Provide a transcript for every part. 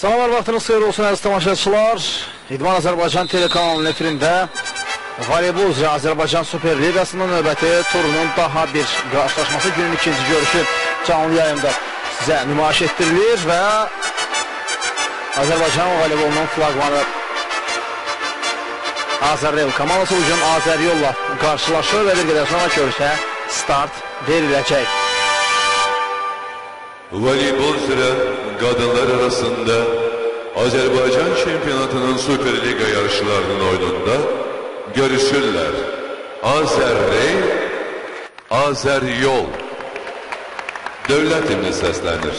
Salamlar, vaxtınız xeyir olsun əziz tamaşaçılar. İdman Azərbaycan telekanalının efirində voleybol üzrə Azərbaycan Super Liqasının növbəti turunun daha bir qarşılaşması, günün ikinci görüşü canlı yayında sizə nümayiş etdirilir və Azərbaycan voleybolunun flaqmanı Azərrel komandası bugün Azəryolla qarşılaşır və bir qədər sonra görüşə start veriləcək. Voleybol üzrə qadınlar arasında Azərbaycan şempionatının Super Liga yarışlarının oyununda görüşürlər. Azərrey, Azəryol. Dövlət himni səslənir.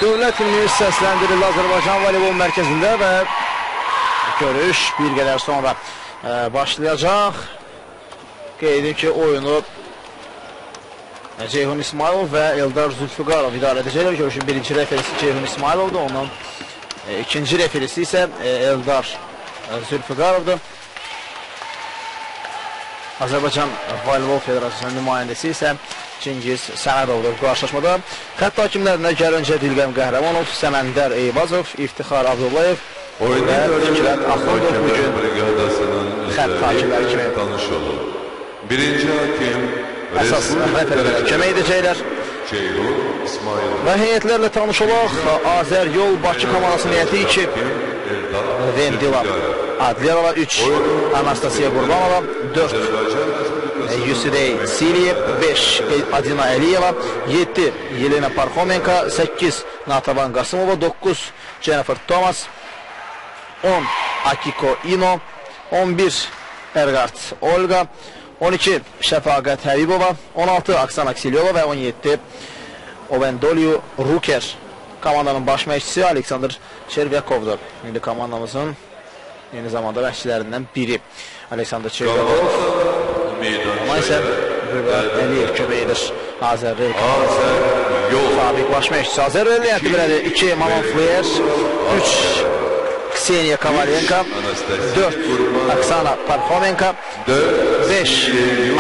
Dövlət himni səsləndirildi Azərbaycan voleybol mərkəzində və görüş bir qədər sonra başlayacaq. Qeyd edim ki, oyunu Ceyhun İsmailov və Eldar Zülfüqarov idarə edəcəklər. Görüşün birinci referisi Ceyhun İsmailovdur, onun ikinci referisi isə Eldar Zülfüqarovdur. Azərbaycan Voleybol Federasiyasının nümayəndəsi isə Çingiz Sənədovdur qarşılaşmada. Xətt hakimlərinə Gəlöncə Dilqəm Qəhrəmanov, Səməndər Eyvazov, İftixar Abdullayev və Fikrət Axundov bugün xətt hakimləri kimi tanış olur. Birinci hakim əsas referlərə kömək edəcəklər. Ceyhun İsmailov Və heyətlərlə tanış olaq. Azəryol Bakı komandasının heyəti 2, Vendila Adliyeva 3, Anastasiya Qurbanova 4, Yusidey Siliyev 5, Adina Əliyeva 7, Yelena Parxomenka 8, Natavan Qasımova 9, Jennifer Thomas 10, Akiko Ino 11, Ergard Olga 12, Şəfaqət Həbibova 16, Aksana Ksilyova və 17, Ovendolyu Ruker. Komandanın baş məşqçisi Aleksandr Çervyakovdur. İndi komandamızın eyni zamanda məşqçilərindən biri Aleksandr Çervyakov. Ona isə Əliyev kömək edir. Azərrel Sabik baş məşqçisi Azərrel heyəti belədir. 2, Maman Fler 3, Kseniya Kovalenka 4, Aksana Parxomenka 5,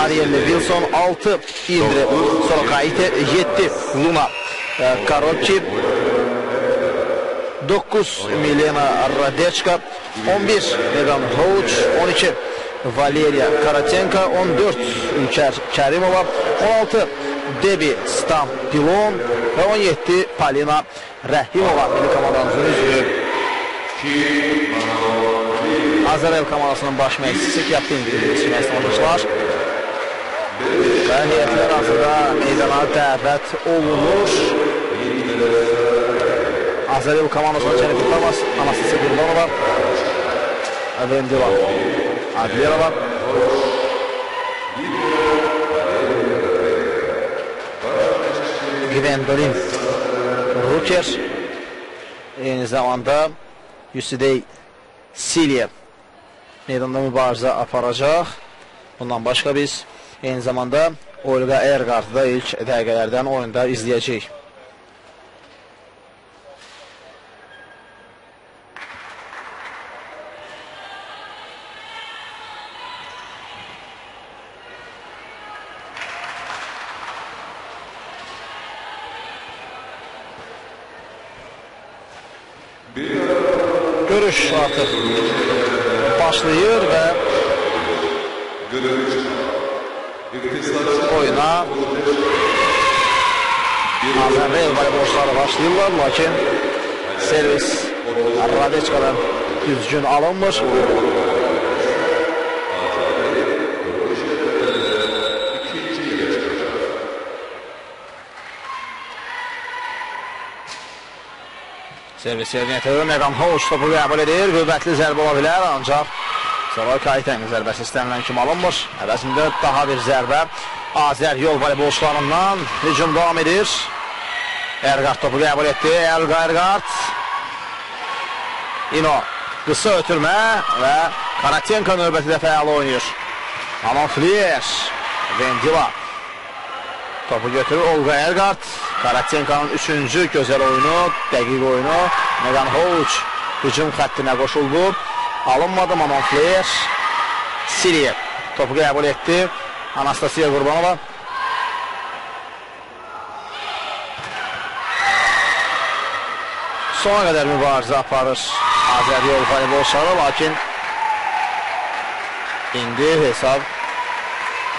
Arielle Wilson 6, Indre Sorokaite 7, Luna Karotki 9, Milena Radechka 11, Megan Hoch 12, Valeriya Karatenka 14, Ülker Kərimova 16, Debi Stampilon və 17, Palina Rəhimova. Milli komandamızın üzvü Azərel komandasının baş məşqçisi Kəptin Tamaşaçılar və heyətlər hazırda meydana dəvət olunur. Azərel komandasının Jennifer Thomas, Anastasiya Qurbanova, Vendila Adliyeva, Gwendolyn Ruker, eyni zamanda Yusidey Siliyev meydanda mübarizə aparacaq. Bundan başqa biz eyni zamanda Olga Ergard'ı da ilk dəqiqələrdən oyunda izləyəcəyik. görüş artıq başlayır və oyuna Azərbaycan voleybolçuları başlayırlar, lakin servis Radeçkadan düzgün alınmır. Servis yerinə yetirir, Megan Hoç topu qəbul edir, qüvvətli zərbə ola bilər, ancaq Soray Kayitənin zərbəsi istənilən kimi alınmır. Əvəzində daha bir zərbə Azər yol voleybolçularından hücum davam edir. Erqart topu qəbul etdi, Erqart İno qısa ötürmə və Karatenko növbəti də fəal oynayır. Aman Flier, Vendila topu götürür, Olga Erqart. Karatenko'nun 3-cü gözəl oyunu, dəqiq oyunu. Megan Hoç hücum xəttinə qoşuldu. Alınmadı Maman Flier. Siriye topu qəbul etdi. Anastasiya Qurbanova. Sona qədər mübarizə aparır Azərbaycan voleybolçuları, lakin indi hesab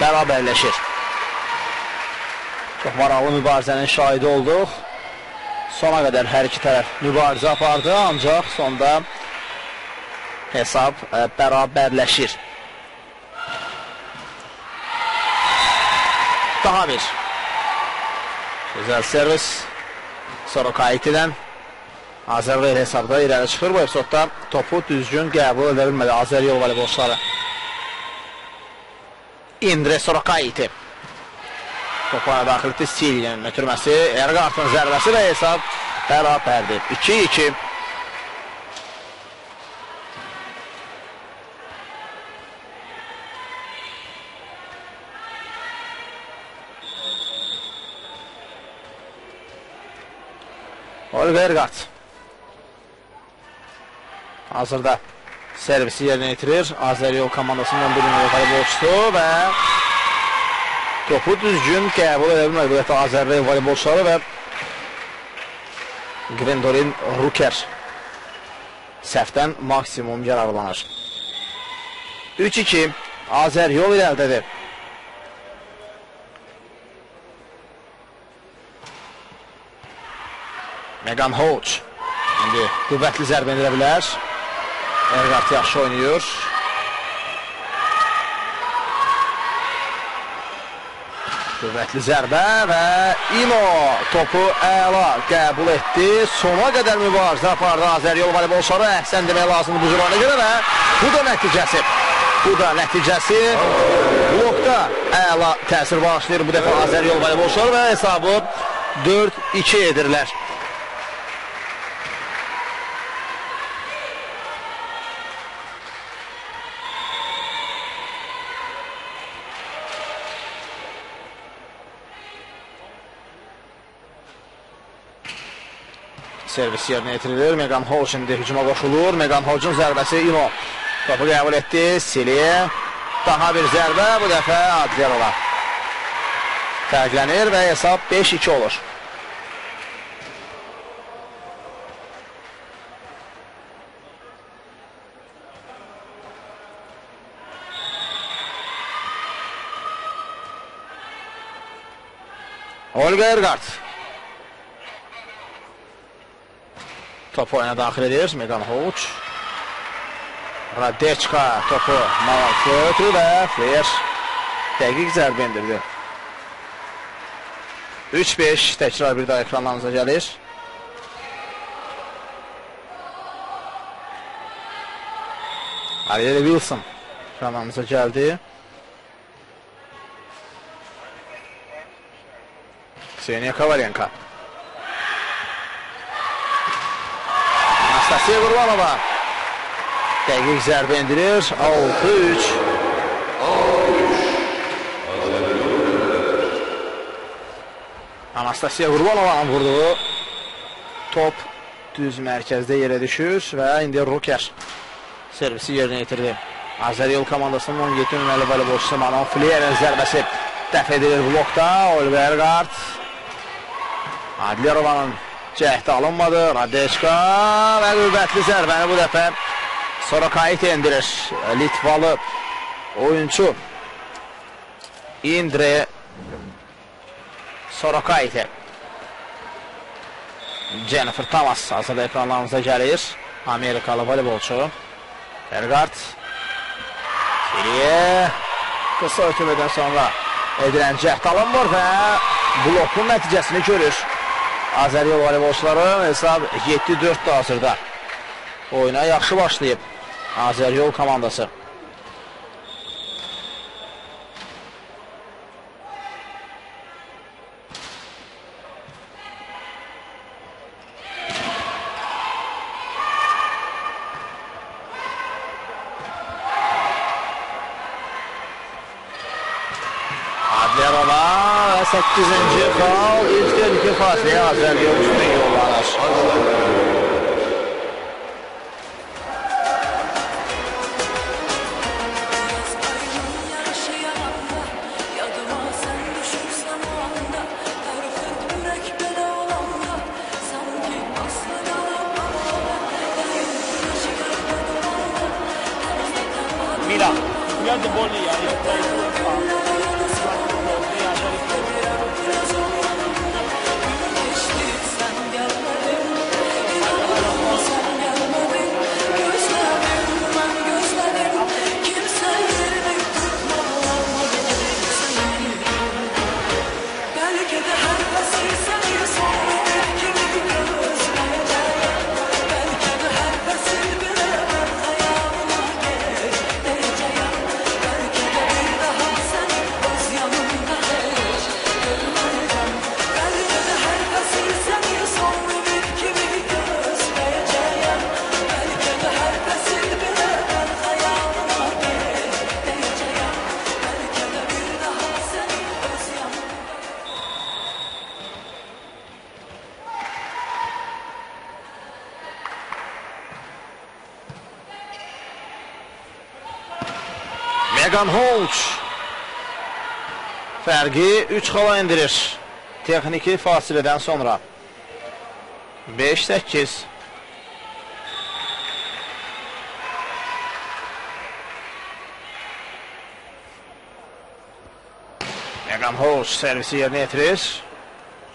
bərabərləşir. Çox maraqlı mübarizənin şahidi olduq. Sona qədər hər iki tərəf mübarizə apardı, ancaq sonda hesab bərabərləşir. Daha bir gözəl servis Sorokayiti'dən. Azərbaycan hesabda irəli çıxır. Bu episodda topu düzgün qəbul edə bilmədi Azərbaycan voleybolçuları. Indre Sorokayiti topu daxil etdi, Siliye'nin ötürməsi, Erqart'ın zərbəsi və hesab bərabərdir. 2-2. Olga Erqart hazırda servisi yerinə yetirir. Azəryol komandasından bir nömrə voleybolçusu və topu düzgün qəbul edə bilmədi. Bu dəfə Azərbaycan voleybolçuları və Gwendoline Ruker səhvdən maksimum yararlanır. 3-2 Azəryol irəlidədir. Megan Hoç indi qüvvətli zərbə edə bilər. Erqart yaxşı oynayır. Qüvvətli zərbə və İno topu əla qəbul etdi. Sona qədər mübarizə apardı Azəryol voleybolçuları. Əhsən demək lazımdır bu cürana görə və bu da nəticəsi. Blokda əla təsir bağışlayır bu dəfə Azəryol voleybolçuları və hesabı 4-2 edirlər. Servis yerinə yetirilir. Megan Hoç indi hücuma qoşulur. Megan Hoç'un zərbəsi İno topu qəbul etdi. Siliye daha bir zərbə, bu dəfə Adlerova fərqlənir və hesab 5-2 olur. Olga Erqart topu oyuna daxil edir. Megan Hoç. Radeçka topu Malaltıya ötürür və Flier dəqiq zərbə indirdi. 3-5 təkrar bir daha ekranlarınıza gəlir. Ariel Wilson ekranlarınıza gəldi. Kseniya Kovalenko. Anastasiya Qurbanova dəqiq zərbə indirir. 6-3. Anastasiya Qurbanovanın vurduğu top düz mərkəzdə yerə düşür və indi Ruker servisi yerinə yetirdi. Azəryol komandasının 17 nömrəli voleybolçusu Manon Flierin zərbəsi dəf edilir blokda. Olga Erqart Adlerovanın Cəhd alınmadı. Radeçka və qüvvətli zərbəni bu dəfə Sorokait endirir. Litvalı oyuncu Indre Sorokait'e. Jennifer Thomas hazırda ekranlarımıza gəlir. Amerikalı voleybolçu. Bergard. Seriye. Qısa ötürmədən sonra edilən cəhd alınmır və blokun nəticəsini görür. Azəryol voleybolçuları hesab 7-4'də hazırda. Oyuna yaxşı başlayıb Azəryol komandası. Adlerova 8-ci xal, ilk tehlike fasiləyə Azəryol üstün yollanır. Mira, cuidado de bola aí, Megan Holch fərqi 3 xala indirir texniki fasilədən sonra. 5-8. Megan Holch servisi yerinə yetirir.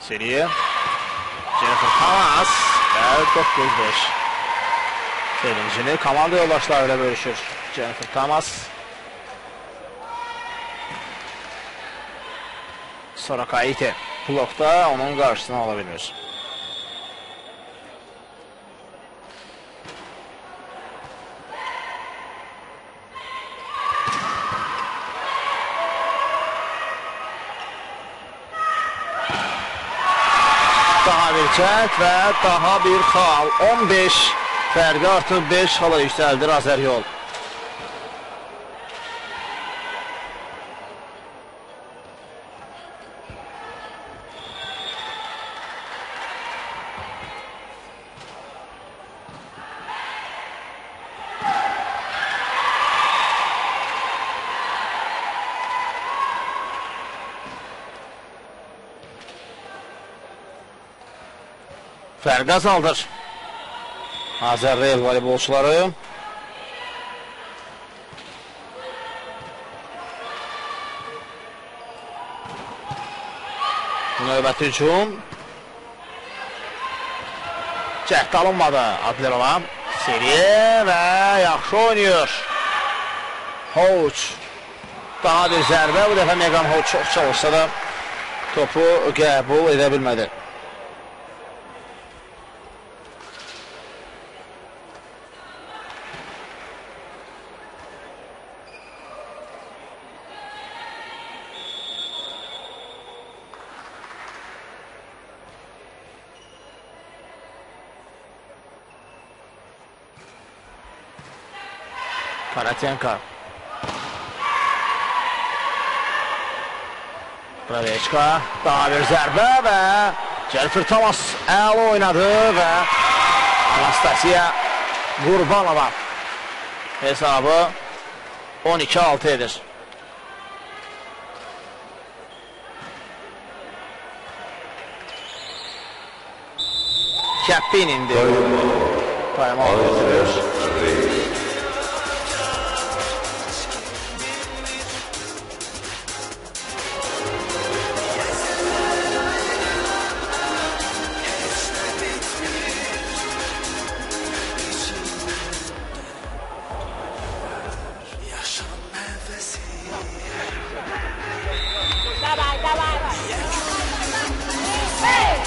Seriyə Jennifer Thomas və 9-5. Sevincini komanda yoldaşları ilə bölüşür Jennifer Thomas. Sorokait blokda onun qarşısını ala bilmir. Daha bir cəhd və daha bir xal. 15 fərqi artıq 5 xala yüksəldir Azəryol. Fərqi azaldır Azəryol voleybolçuları. Növbəti hücum. Cəhd alınmadı Adlerova. Seriyə və yaxşı oynayır Holch. Daha bir zərbə, bu dəfə Megan Holch çox çalışsa da topu qəbul edə bilmədi. Karatenka. Radeçka. Daha bir zərbə və Jennifer Thomas əla oynadı və Anastasiya Qurbanova hesabı 12-6 edir. Kəppin indi. Time out Azer edilir. Reis. Давай, давай. Эй!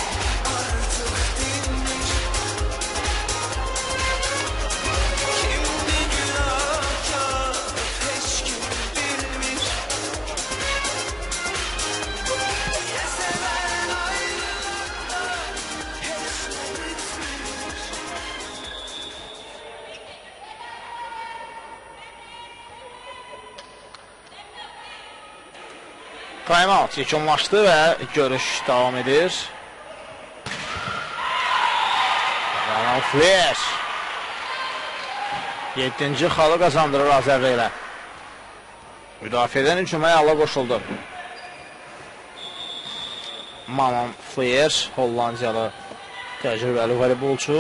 Time out yekunlaşdı və görüş davam edir. Ronald Flair 7-ci xalı qazandırır Azərli ilə. Müdafiədən hücuma əla qoşuldu. Manon Flair, Hollandiyalı təcrübəli voleybolçu.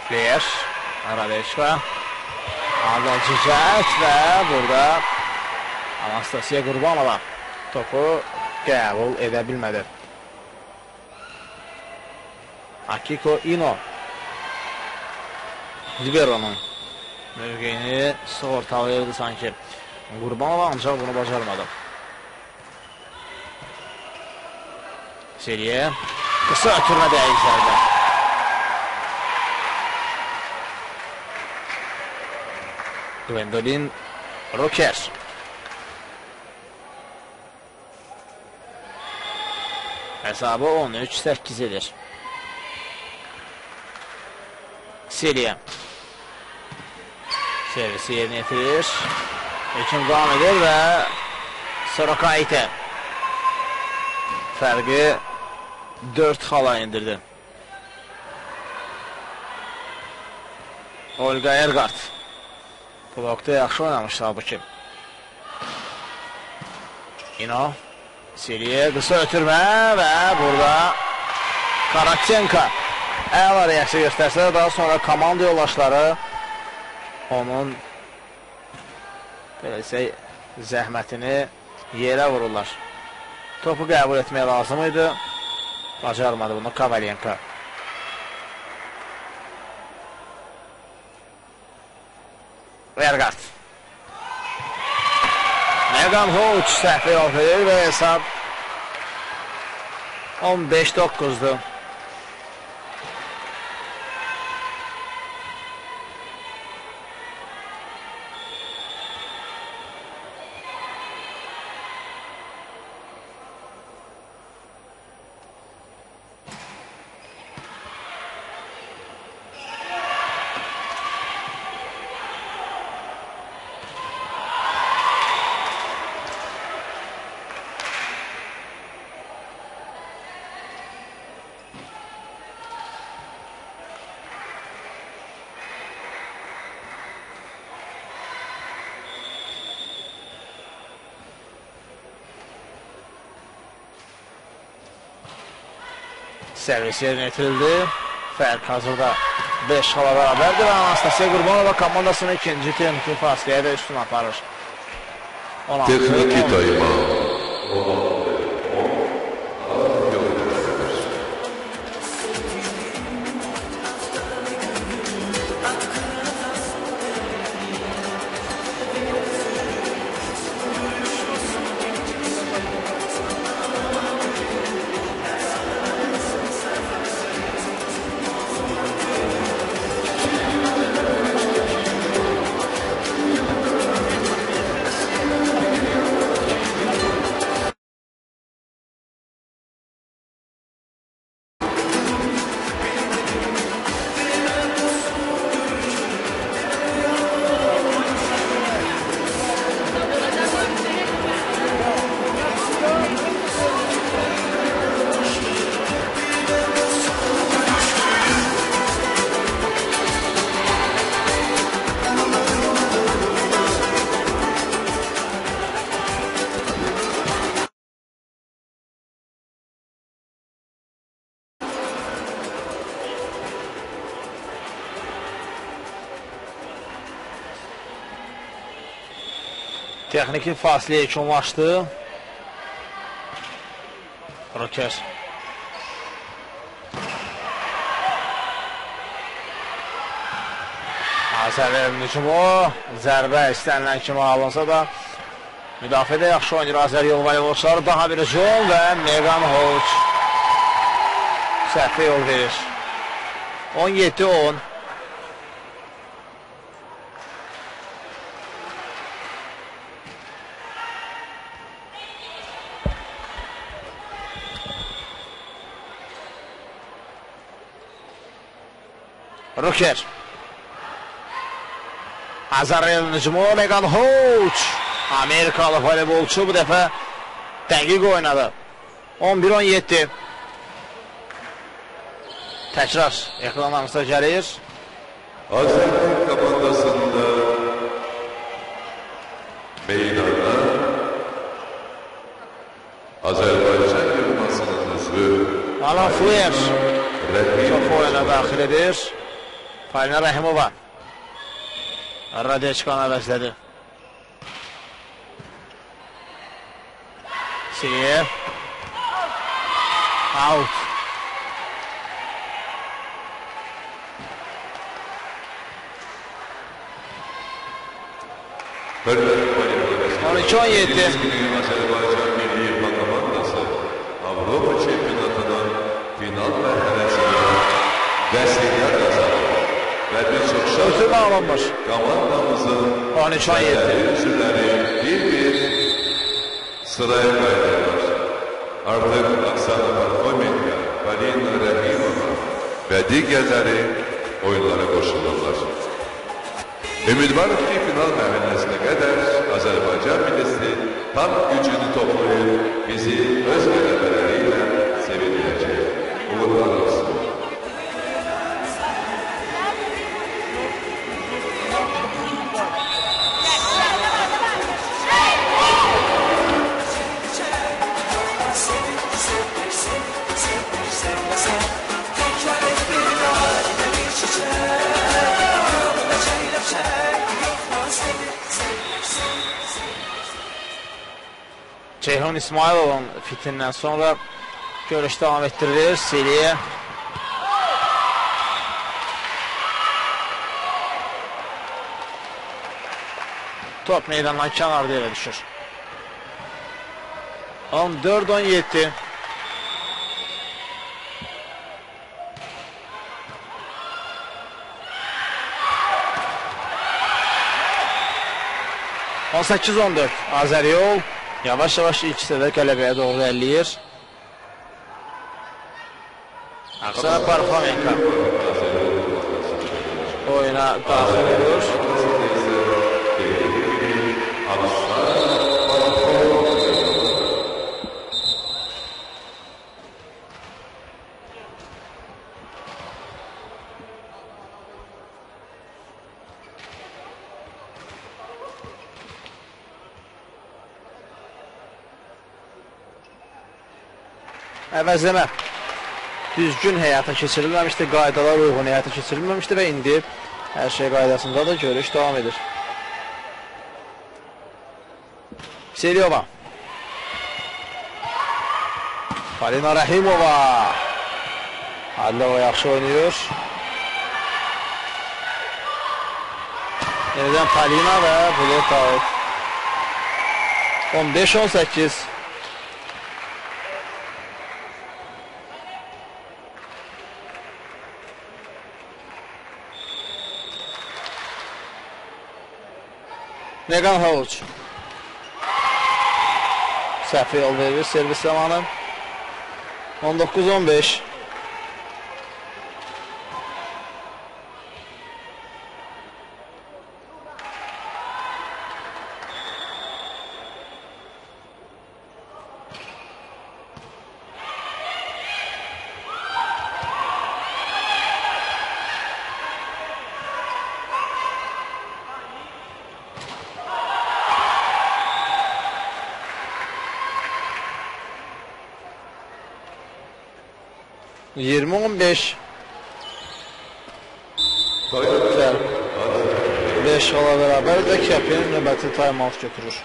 Flair, Arabeşka. Adal Cicət və burada Anastasiya Qurbanova topu qəbul edə bilmədi. Akiko Ino Libero'nun mövqeyini sığortalayırdı sanki. Qurbanova ancaq bunu bacarmadı. Seriyə qısa ötürmə dəyiq zərbə. Gwendolyn Roker. Hesabı 13-8 edir. Seriya. Servisi yerinə yetirir. Hücum devam edir və Sorokaitə fərqi 4 xala indirdi. Olga Ergard blokda yaxşı oynamışdı halbuki. Ino seriyə qısa ötürmə və burada Karatsenka əla reaksiya göstərsə, daha sonra komanda yoldaşları onun beləsə zəhmətini yerə vururlar. Topu qəbul etməyə lazım idi. Bacarmadı bunu Kavalyenka. Ergard. Megan Hoch səhvi yox edir və hesab 15-9'du. Servis yerinə etirildi. Fərq hazırda 5 xala bərabərdir və Anastasiya Qurbanova komandasını ikinci texniki fasiləyə də üstün aparır. Texniki dayıma. Texniki fasilə yekunlaşdı. Roker. Azərbaycan hücumu. Zərbə istənilən kimi alınsa da müdafiədə yaxşı oynayır Azərbaycan voleybolçuları. Daha bir hücum və Megan Hoç səhvə yol verir. 17-10. Roker. Azərbaycan hücumu Megan Hoç. Amerikalı voleybolçu bu dəfə dəqiq oynadı. 11-17. Təkrar ekranlarımızda gəlir. Azərbaycan komandasında meydanda Azərbaycan yığmasının üzvü Alan Fuyer çox oyuna daxil edir. Falina Rəhimova Radechkanı əvəzlədi. Siriyev out. Hörmətli 12-17. Azərbaycan Milli Yığma komandası Avropa çempionatının final mərhələsində vəsilə qazanır və bir çox Ötürmə alınmış. komandamızın 13-17. üzvləri bir sıraya qayıdırlar. Artıq Oksana Parxomenko, Polina Rəhimova və digərləri oyunlara qoşulurlar. Ümidvarıq ki, final mərhələsinə qədər Azərbaycan millisi tam gücünü toplayıb bizi öz qələbələri ilə sevindirəcək. Uğurlar olsun. Ceyhun İsmailov'un fitindən sonra görüş devam ettirilir. Seriye. Top meydandan kənarda yerə düşür. 14-17. (18-14) Azəryol yavaş-yavaş ilk hissədə qələbəyə doğru ələyir. Oksana Parxomenko oyuna daxil olur. Əvəzləmə düzgün həyata keçirilməmişdi, qaydalar uyğun həyata keçirilməmişdi və indi hər şey qaydasında da görüş davam edir. Selyova. Polina Rəhimova. Adlova yaxşı oynayır. Yeniden Polina və blok out. 15-18. Megan Hoç səhvə yol verir servis zamanı. 19-15. (20-15) 5 ola beraber de Kəpin növbəti time-out götürür.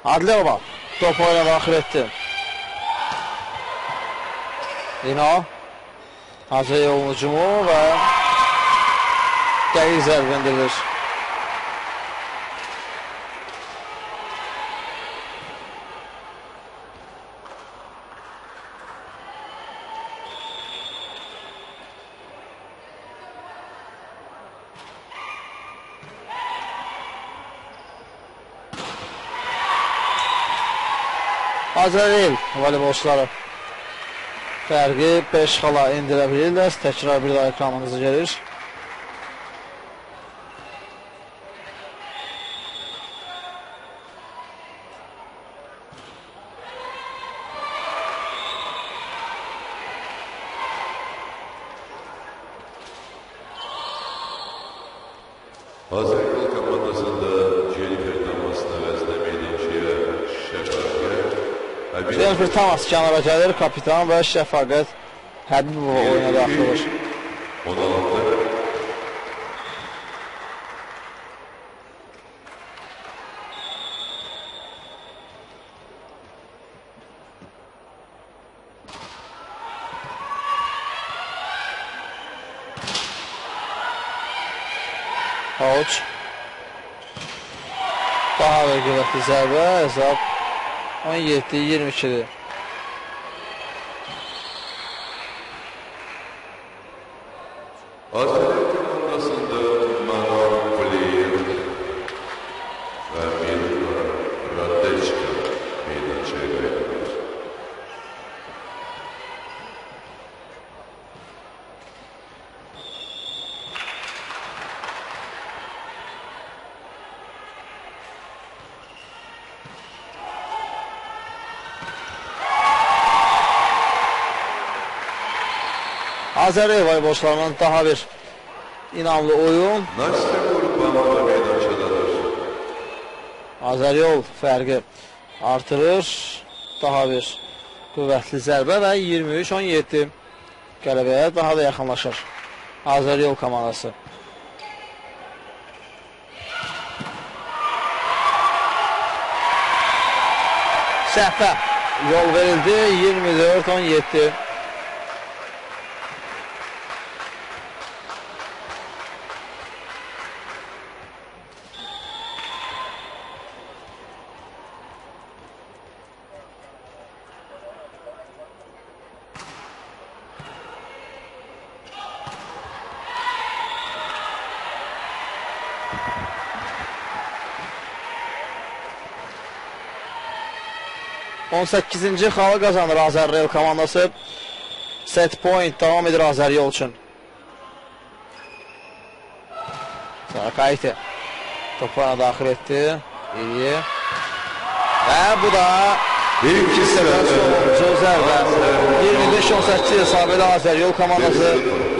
Adlerova top oyuna daxil etdi. Lino Hacıyevin hücumu və dəqiq zərbə indirilir. Azəril voleybolçuları fərqi 5 xala indirə bilirlər. Təkrar bir daha ekranımıza gəlir. Azərbaycan komandasında Jennifer Thomas'ın əvəzinə meydançıya Şəfaqət Həbibov. Jennifer Thomas kənara gəlir, kapitan və Şəfaqət Həbibova oyuna daxil olur. 16. Hoç. Daha da qüvvətli zərbə, hesab 17-22-dir. Azərbaycan komandasında Maral Valiyev və Mirna Radeçka meydançıya qayıdırlar. Azəri voleybolçularının daha bir inamlı oyun. Nastya Qurbanova meydançadadır. Azəryol fərqi artırır. Daha bir qüvvətli zərbə və 23-17 qələbəyə daha da yaxınlaşır Azəryol komandası. Səhvə yol verildi. 24-17. On 18-ci xalı qazanır Azəryol komandası. Set point davam edir Azəryol üçün. Sarakayti topuna daxil etdi. İyi. Və bu da İlk sonuncu zərbə. 25-18 hesabı ilə Azəryol komandası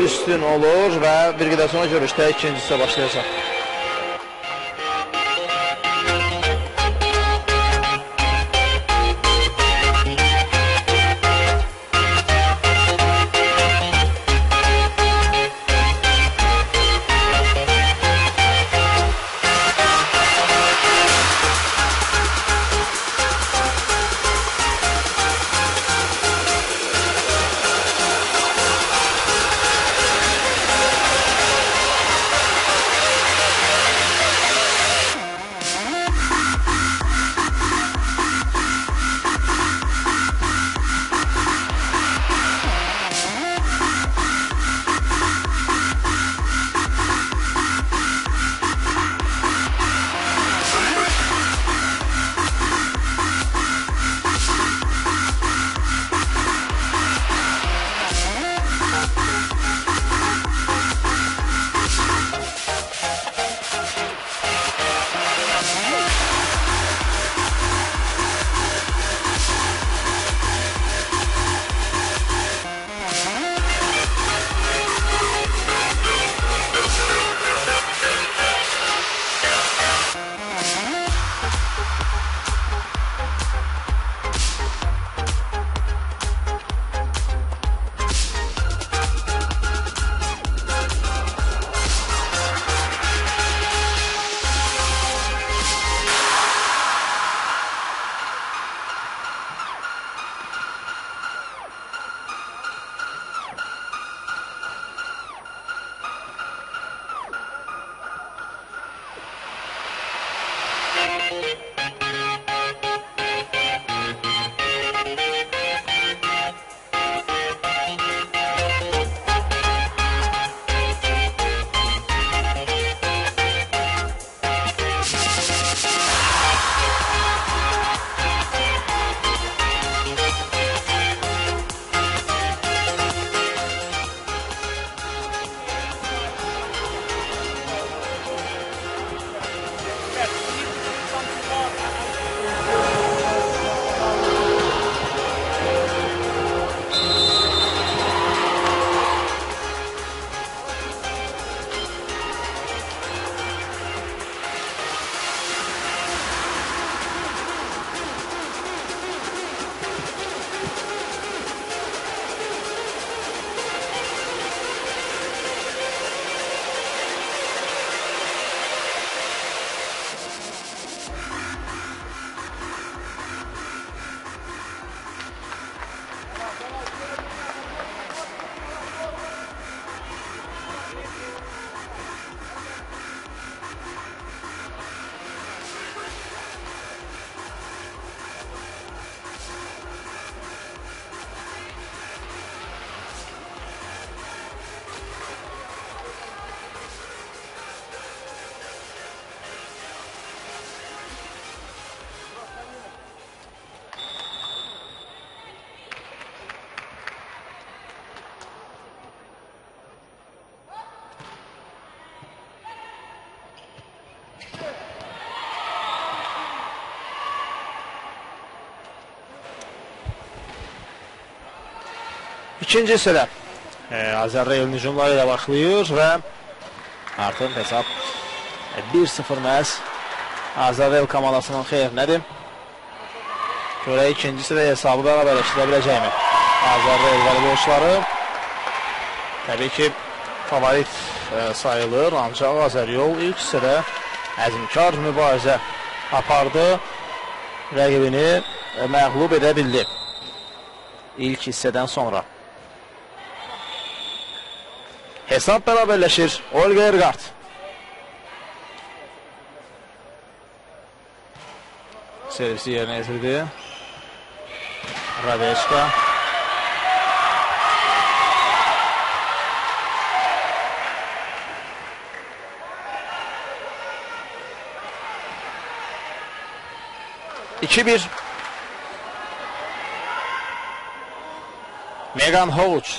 üstün olur və bir qədər sonra görüşdə ikincisi başlayacaq. İkinci hissədə Azərbaycan hücumları ilə başlayır və artıq hesab 1-0 məhz Azərbaycan komandasının xeyrinədir. Görək ikinci hissədə hesabı bərabərləşdirə biləcəkmi? Azərbaycan voleybol təbii ki favorit sayılır, ancaq Azəryol ilk hissədə əzmkar mübarizə apardı, rəqibini məğlub edə bildi ilk hissədən sonra. Hesab bərabərləşir. Olga Ergart. Servisi yerinə yetirdi. Radeşka. İki bir. Megan Hoch.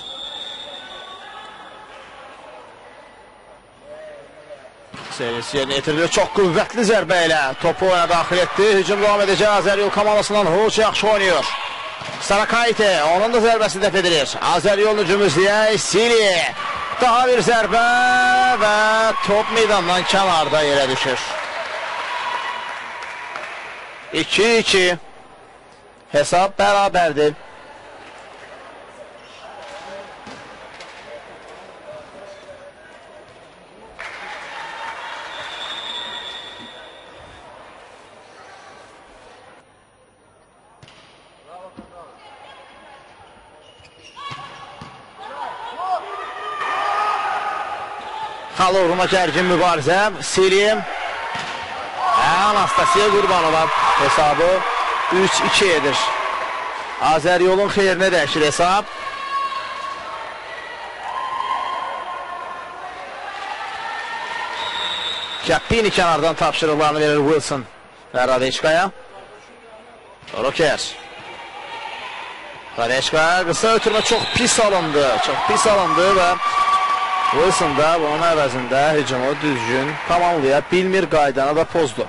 Servis yerinə yetirilir. Çox qüvvətli zərbə ilə topu oyuna daxil etdi. Hücum davam edəcək Azəryol komandasından. Hoch yaxşı oynayır. Sarakaite, onun da zərbəsi dəf edilir. Azəryol hücum izləyək. Sili. Daha bir zərbə və top meydandan kənarda yerə düşür. 2-2. Hesab bərabərdir. Xalı uğruna gərgin mübarizə. Silim. Anastasiya Qurbanova hesabı 3-2 edir. Azəryolun xeyrinə dəyişir hesab. Kappini kənardan tapşırıqlarını verir Wilson və Radeşkaya. Roker. Radeşka qısa ötürmə çox pis alındı. Çox pis alındı və Wilson da bunun əvəzində hücumu düzgün tamamlaya bilmir, qaydanı da pozdu.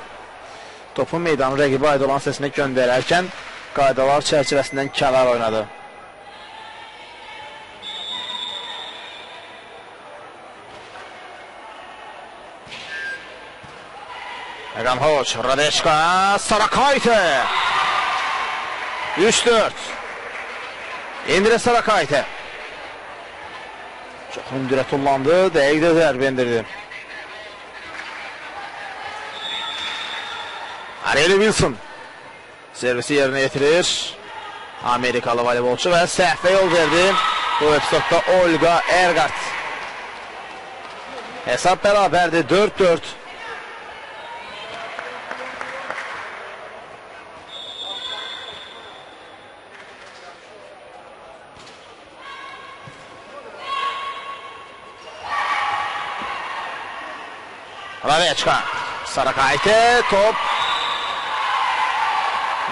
Topun meydanı rəqibi aid olan səsinə göndərərkən qaydalar çərçivəsindən kənar oynadı. Megan Hoch, Radeşka, Sarakaite. 3-4. Indire Sarakaite. Çox hündürə tullandı, dəqiq də zərbə indirdi. Ariel Wilson servisi yerinə yetirir. Amerikalı voleybolçu və səhvə yol verdi. Bu epizodda Olga Ergart. Hesab bərabərdir, 4-4. Radeçka. Sarakayte top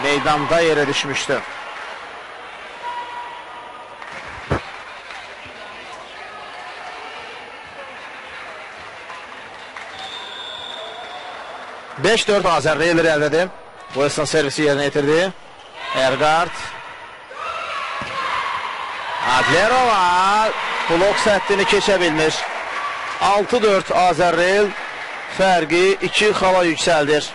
meydanda yere düşmüştü. Beş-4 Azərbaycan irəlidir. Wilson servisi yerinə yetirdi. Ergard. Adlerova blok səttini keçə bilmir. 6-4 Azərbaycan fərqi 2 xala yüksəldir.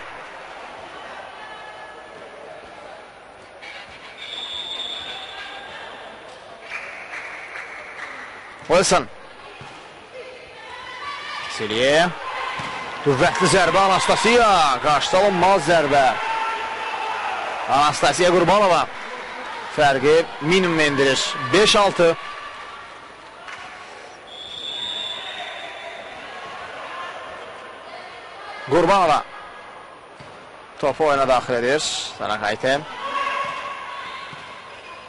Wilson. Seliye. Qüvvətli zərbə Anastasiya. Qarşıda alınmaz zərbə. Anastasiya Qurbanova fərqi minimum endirir. 5-6. Qurbanova topu oyuna daxil edir. Sarakayte.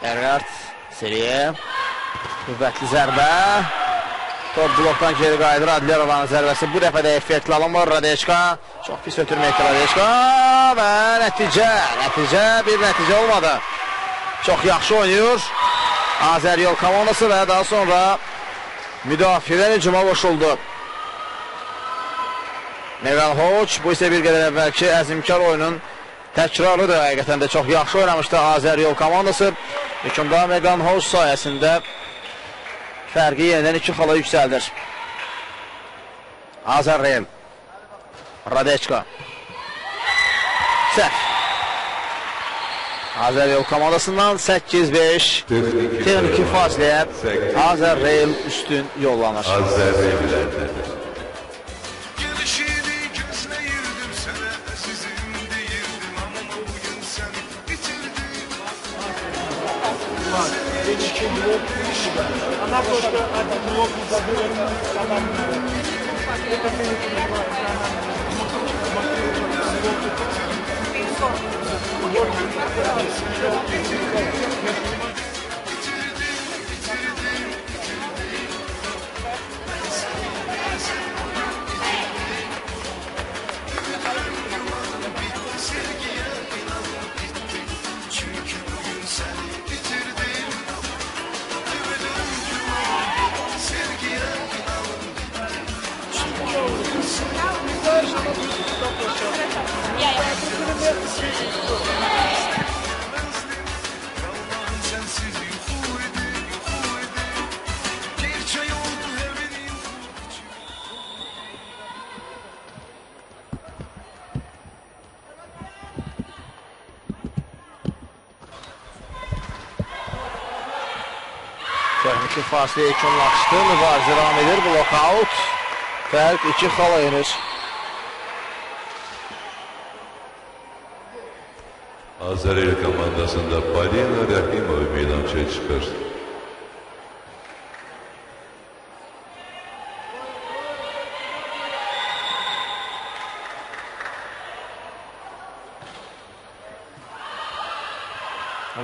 Ergard. Seriye. Qüvvətli zərbə. Top blokdan geri qayıdır. Adlerovanın zərbəsi bu dəfə də effektli alınmır. Radeçka. Çox pis ötürməkdir Radeçka. Və nəticə bir nəticə olmadı. Çox yaxşı oynayır Azəryol komandası və daha sonra müdafiədən hücuma qoşuldu. Megan Hoç bu isə bir qədər əvvəlki əzimkar oyunun təkrarıdır. Həqiqətən də çox yaxşı oynamışdı Azəryol komandası. Hükümda Megan Hoç sayəsində fərqi yenidən 2 xala yüksəldir. Azərbaycan. Radeçka. Səhv. Azəryol komandasından 8-5 texniki fasiləyə Azərbaycan üstün yollanır. Azərbaycan. Texniki fasilə yekunlaşdı. Mübarizə davam edir. Blokout. Fərq 2 xala yenir. Azərbaycan komandasında Polina Rəhimov meydançaya çıxır.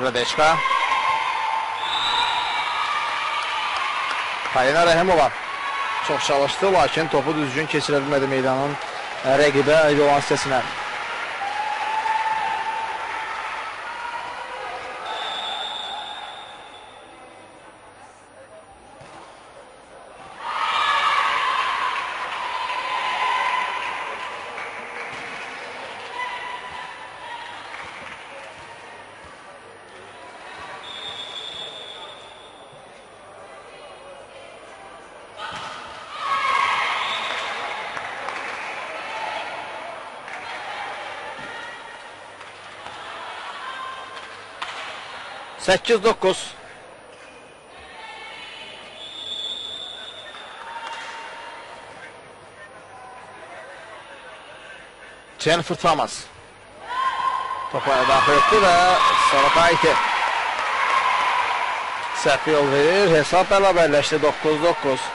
Radeçka. Polina Rəhimova çox çalışdı, lakin topu düzgün keçirə bilmədi meydanın rəqibə aid olan hissəsinə. Sekiz 9. Jennifer Thomas topa daxil etdi və Sarakayte səhv yol verir. Hesab bərabərləşdi 9-9.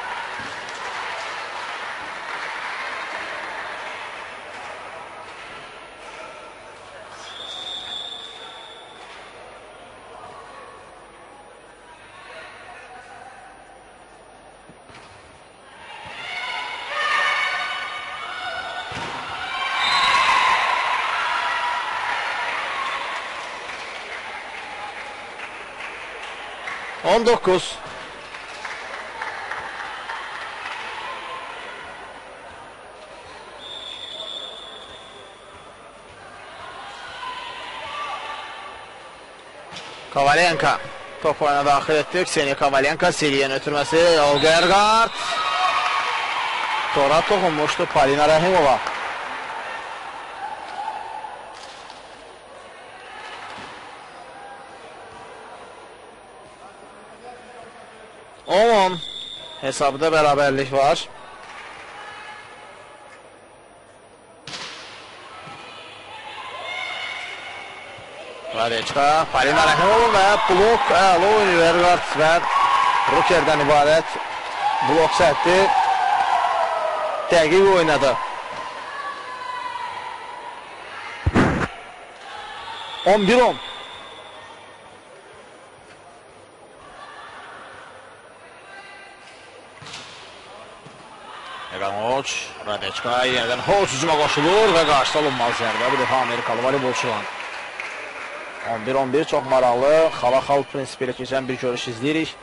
19. Kovalenka top oyuna daxil etdi. Kseniya Kovalenka seriyanın ötürməsi. Olgergard. Tora toxunmuşdu Polina Rahimova. On hesabda beraberlik var. Radechka, Polina Rahimova və blok əla oynuyor. Ergard və Rukerdən ibarət blok səhti dəqiq oynadı. 11-10. Egan Hoç, Radechka yeniden Hoç hücuma qoşulur və qarşı alınmaz zərbə. Bu defa Amerikalı voleybolçular. 11-11 çox maraqlı, xala-xal prinsipi ilə keçən bir görüş izləyirik.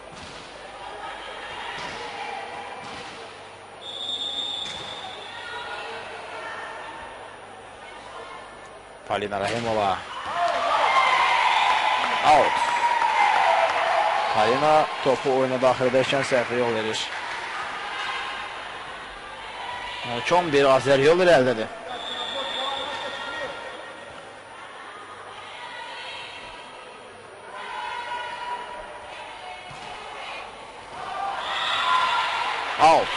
Polina Rahimova. Out. Polina topu oyuna daxil edərkən səhvə yol verir. 11 Azər yol irəldədir. Out.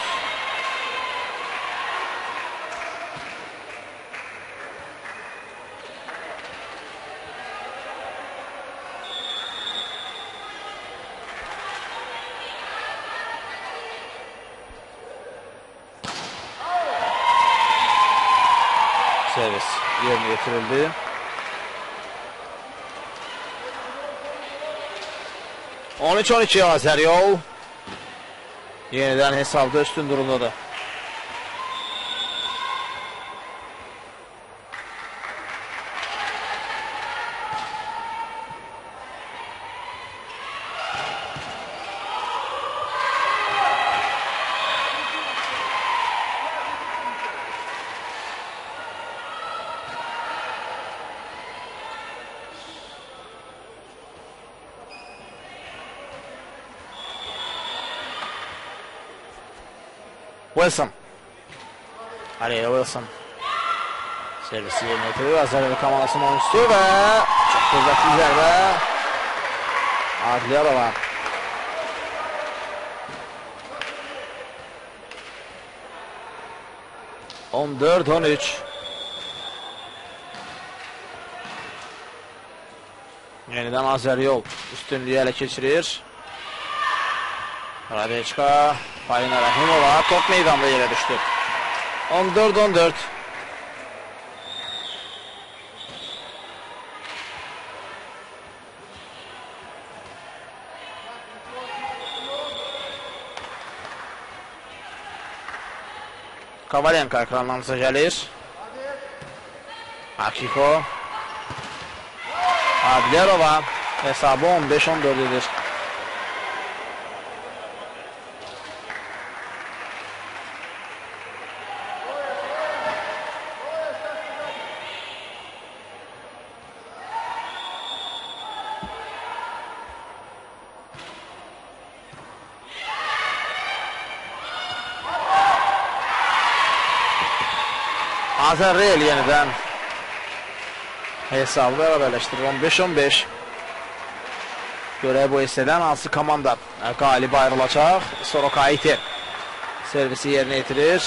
Servis yerine getirildi. ...13-12 Azər yol. Yeniden hesabda üstün durumdadır. Wilson. Aleyna Wilson. Servisi yerine getiriyor. Azərbaycan komandasının oyuncusu ve çok kuvvetli zərbə. Adliyarova. ...14-13. Yeniden Azər yol üstünlüğü ele geçirir. Radechka, Polina Rahimova top meydanda yere düştü. 14-14. Kovalenka ekranlarınıza gelir. Akiko. Adlerova hesabı 15-14'dir. Azərrel yeniden hesabı beraberleştirir. 15-15. Görək bu hissədən hansı komanda qalib ayrılacaq. Sorokaiti servisi yerinə yetirir.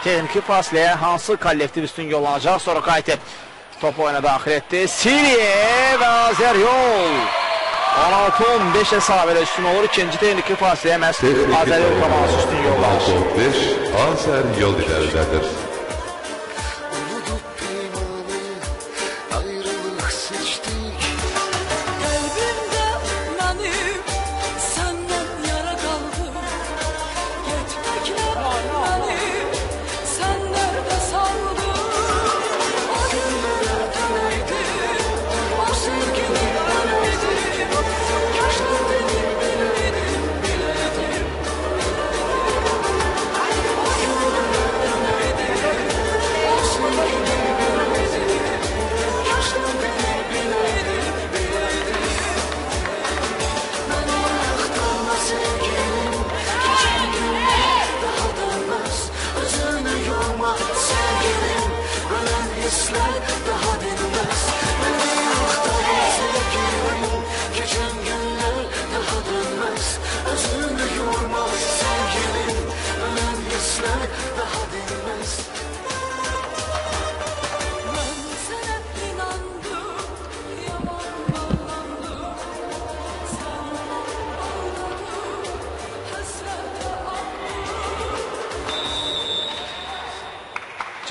Texniki fasiləyə hansı kollektiv üstün yollanacaq. Sorokaiti top oyuna daxil etdi. Siriye və Azər yol 16-15 hesabı ilə üstün olur. İkinci texniki fasiləyə məhz Azər yol komandası üstün yollanır. 16-15 Azər yol iləridədir.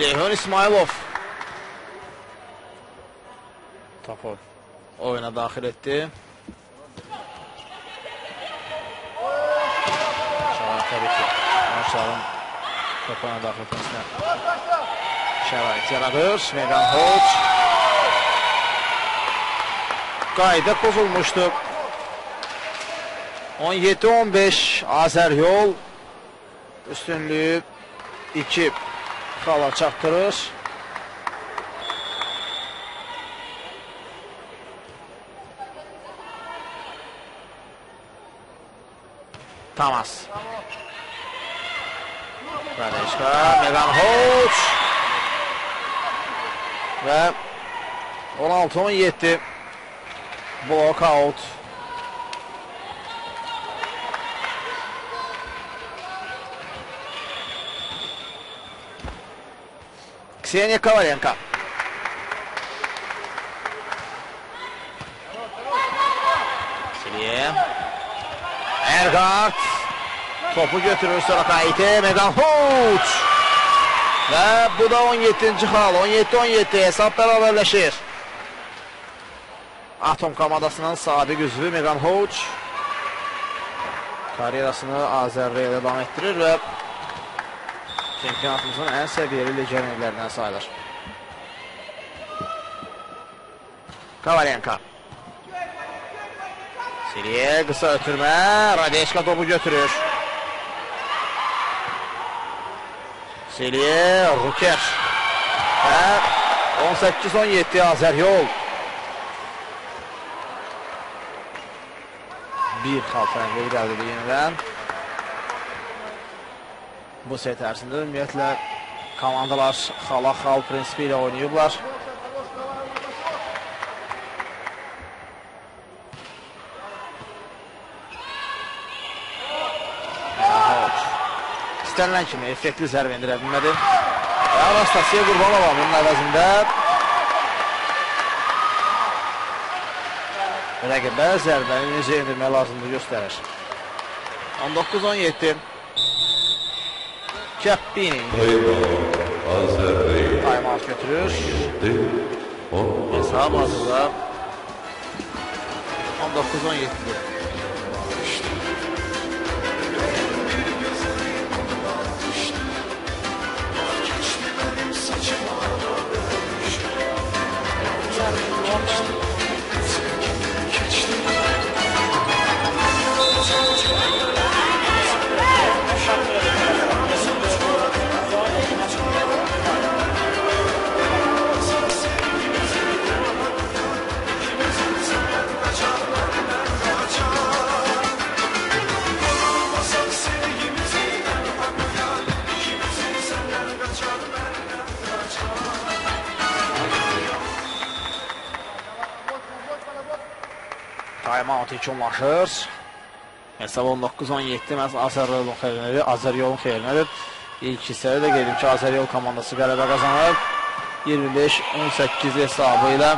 Ceyhun İsmailov topu oyuna daxil etdi. Təbii ki, Marşalın topuna daxil etməsinə şərait yaradır. Megan Hoç qayda pozulmuşdu. 17-15 Azəryol üstünlüyü 2 xala çatdırır. Tamas. Radeşka, Megan Hoç və 16-17 block out. Kseniya Kovalenko. Siliye. Ergard. Topu götürür sonra Kayte. Megan Hoç. Və bu da 17-ci xal. 17-17 hesab bərabərləşir. Atom komandasının sabiq üzvü Megan Hoç karyerasını Azərbaycanda devam etdirir və çempionatımızın ən səviyyəli legionerlərindən sayılır. Kovalenko. Siriye qısa ötürmə. Radeşka topu götürür. Siriye, Ruker. Və 18-17 Azəryol. Bir xal fərqli gəldi yenidən. Bu set ərzində ümumiyyətlə komandalar xala-xal prinsipi ilə oynayıblar. İstənilən kimi effektli zərbə endirə bilmədi. Anastasiya Qurbanova bunun əvəzində rəqibə zərbəni necə endirmək lazımdır göstərir. 19-17 Kəppini timeout götürür. Hesab hazırda 19-17'dir. Timeout yekunlaşır. Hesab 19-17 məhz Azəryolun xeyrinədir. İlk hissədə də qeydim ki, Azəryol komandası qələbə qazanıb. 25-18 hesabı ilə.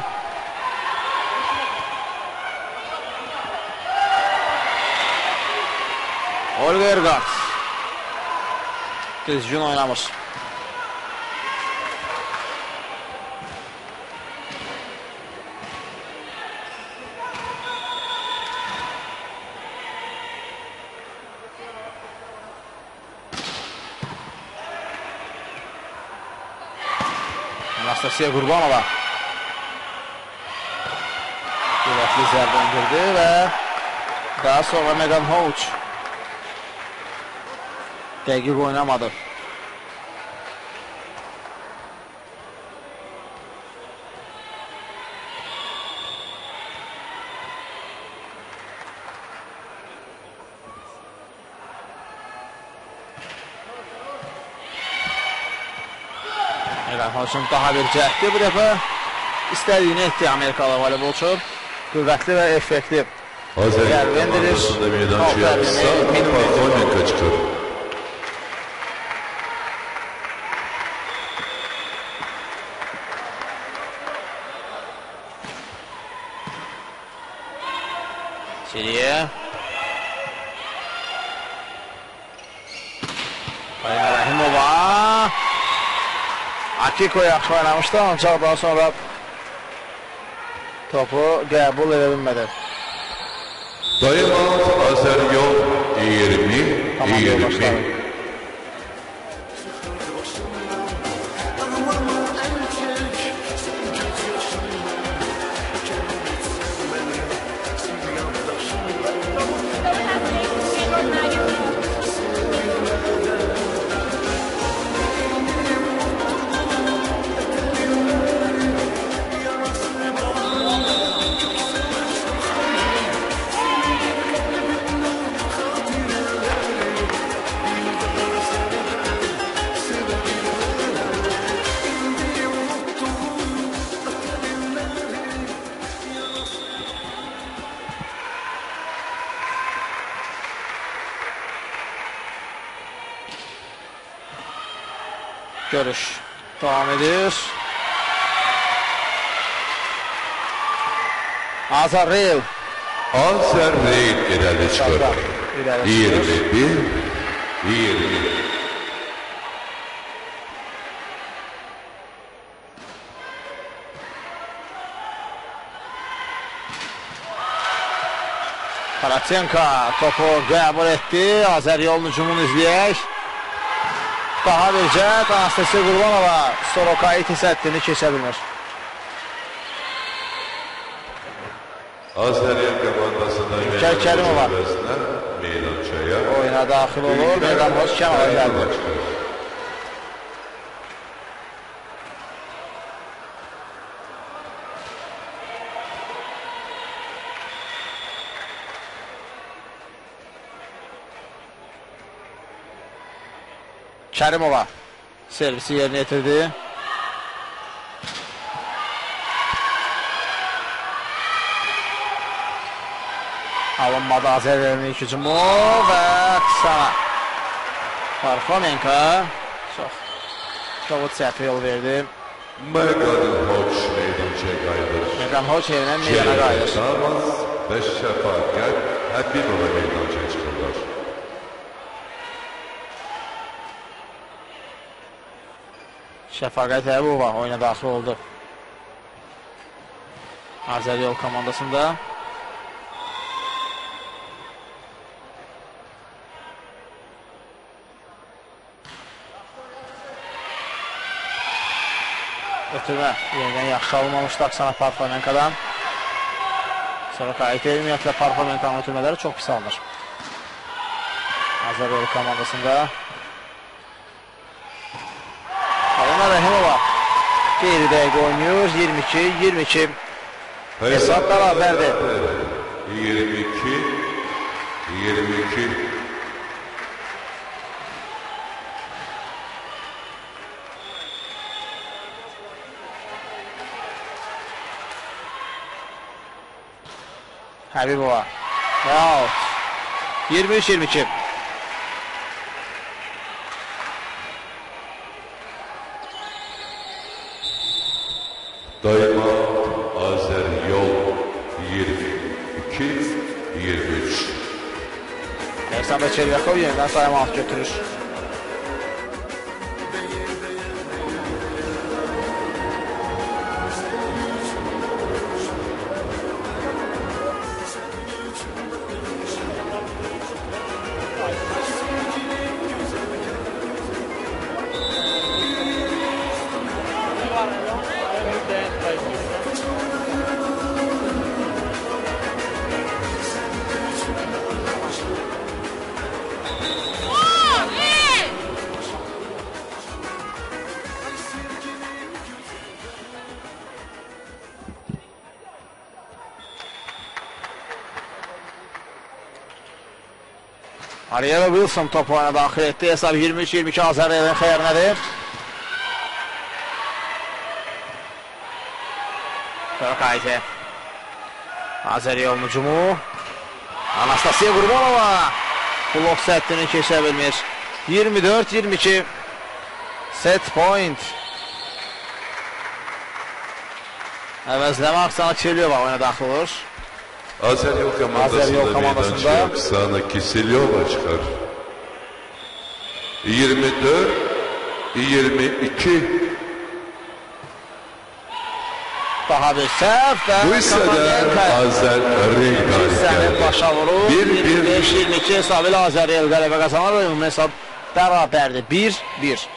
Olga Ergard düzgün oynamış. Anastasiya Qurbanova qüvvətli zərbə endirdi və daha sonra Megan Hoç dəqiq oynamadı. Hoçun daha bir cəhdi bu dəfə istədiyini etdi Amerikalı voleybolçu. Qüvvətli və effektiv zərbə endirir. Siriye. Alina Rahimova. Akiko yaxşı oynamışdı, ancaq daha sonra topu qəbul edə bilmədi. Timeout Azeryol 20-20. Görüş devam edir. Azaril. Azerreyl irəli çıxır. 21-20. Karatsenka topu qəbul etdi. Azeryolun hücumunu izləyək. Daha bir cəhət Anastasiya Qurbanova Sorokaitis həddini keçə bilmir. Azəryol komandasından İlker Kərimova meydançaya oyuna daxil olur. Meydan hoş kənara gəldi. Kərimova servisi yerinə yetirdi. Alınmadı Azərbaycanın ilk hücumu və qısa Parfomenka çox səhvə yol verdi. Megan Hoç meydançaya qayıdır. Megan Hoç yerinə meydana qayıdır. Şahbaz və Şəfaqət Həbibova meydançaya çıxırlar. Şəfaqət Həbibova oyuna daxil oldu. Azeryol komandasında. Ötürmə yenidən yaxşı alınmamışdı Aksana Parfomenkadan. Sonra qayıt ümumiyyətlə Parfomenkanın ötürmələri çox pis alınır. Azeryol komandasında. Alına Rəhimova qeyri dəqiq oynuyor. 22-22 hesab bərabərdir. 22-22. Həbibova və out. 23-22. Timeout Azeryol 22-23. Aleksandr Çervyakov yenidən timeout götürür. Ariela Wilson topu oyuna daxil etdi. Hesab 23-22 Azeryolun xeyrinədir. Sorokaitis. Azeryolun hücumu. Anastasiya Qurbanova blok səttini keçə bilmir. 24-22 set point. Əvəzləmə Aksana Çervyakova oyuna daxil olur. Azeryol komandasında meydançaya Oksana Kiselyova çıxar. 24-22 daha bir səhv və Bu hissədə Azər Rey hissənin başa vurur. 1-1 5-22 hesabı ilə Azər Rey qələbə qazanır. Ümumi hesab bərabərdir. 1-1.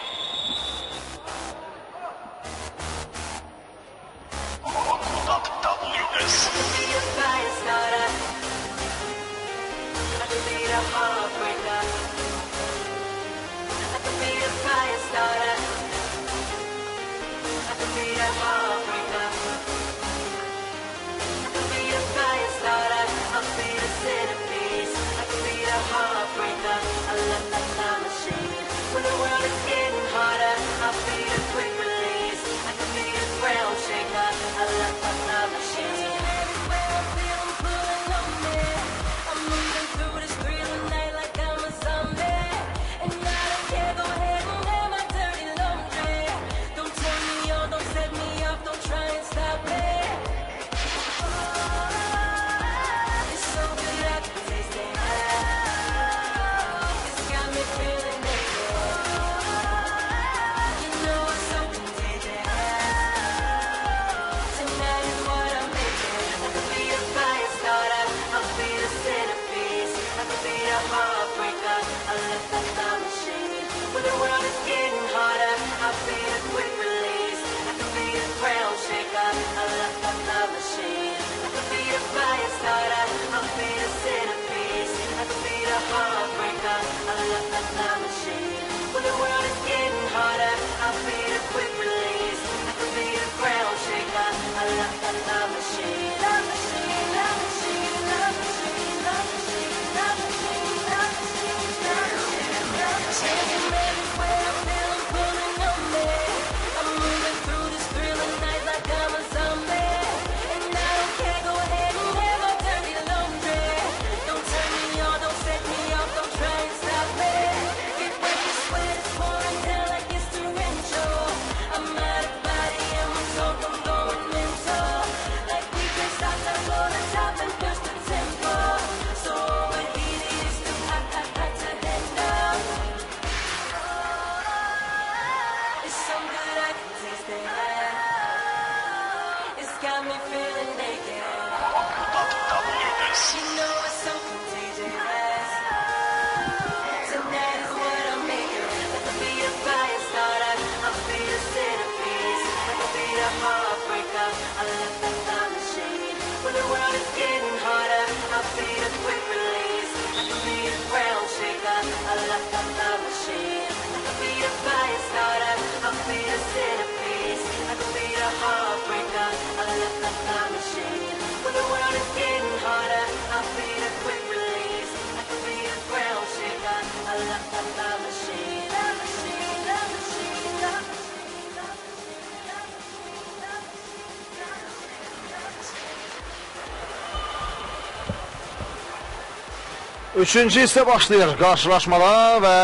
Üçüncü hissə başlayır qarşılaşmada və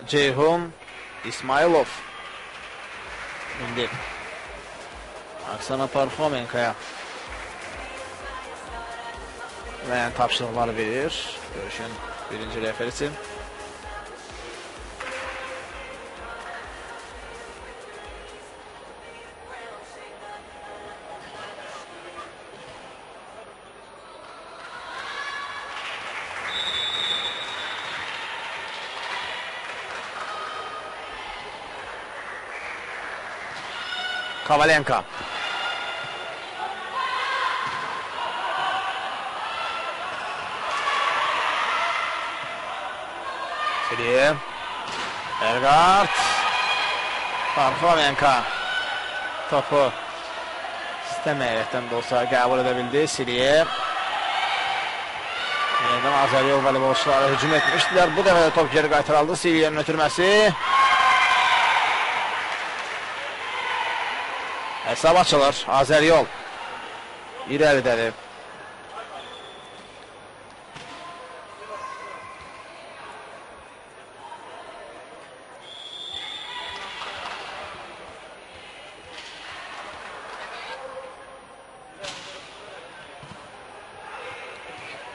Ceyhun İsmailov indi Oksana Parxomenkaya müəyyən tapşırıqları verir görüşün birinci referisi. Kovalenko. Siriye. Ergard. Parxomenko. Topu sistem heyətdən də olsa qəbul edə bildi. Siriye. Yeniden Azeryol voleybol hücum etmişdilər. Bu dəfə də top geri qaytarıldı. Siriye'nin ötürməsi. Hesab açılır. Azeryol irəlidədir.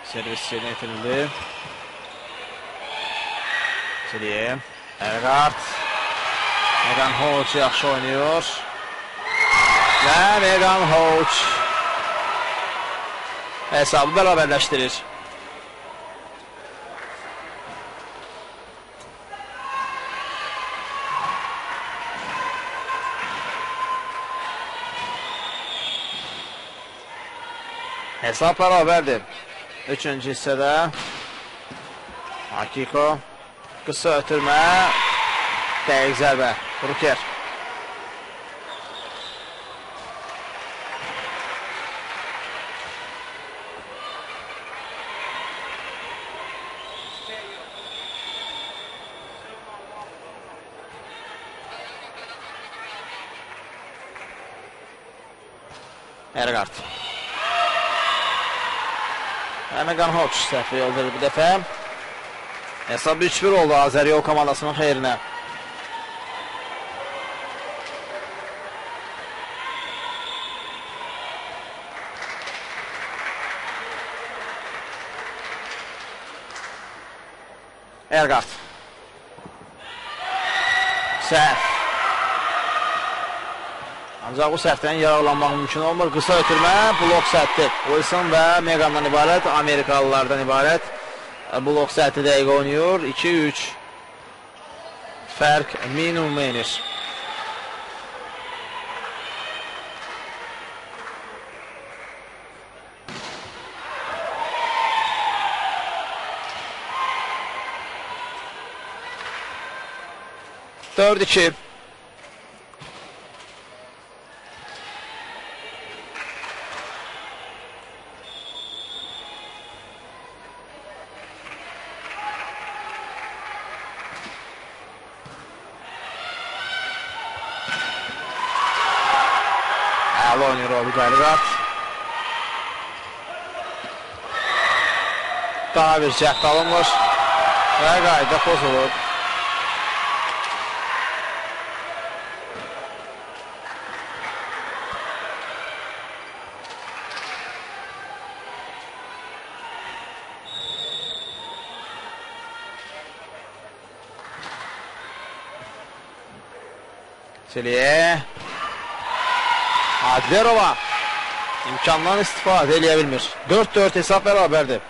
Servis yerinə itirildi. Siriye. Ergard. Megan Hoç yaxşı oynuyor. Və Megan Hoch hesabı bərabərləşdirir. Hesab bərabərdir. Üçüncü hissədə Akiko qısa ötürmə, dəqiq zərbə, Ruker. Ergard. Megan Hoch səhvi yol verir bu dəfə. Hesab 3-1 oldu Azəriyol komandasının xeyrinə. Ergard. Səhv. Ancaq bu səhvdən yararlanmaq mümkün olmur. Qısa ötürmə, blok səhvdir. Wilson və Megan'dan ibarət, Amerikalılardan ibarət. Blok səhvdi dəqiq oynayır. 2-3. Fərq minimum enir. Dörd iki. Oynayır o Ergard. Daha bir cəhd alınmış və qayda pozulur. Seliye Adlerova imkandan istifadə eləyə bilmir. 4-4 hesab bərabərdir.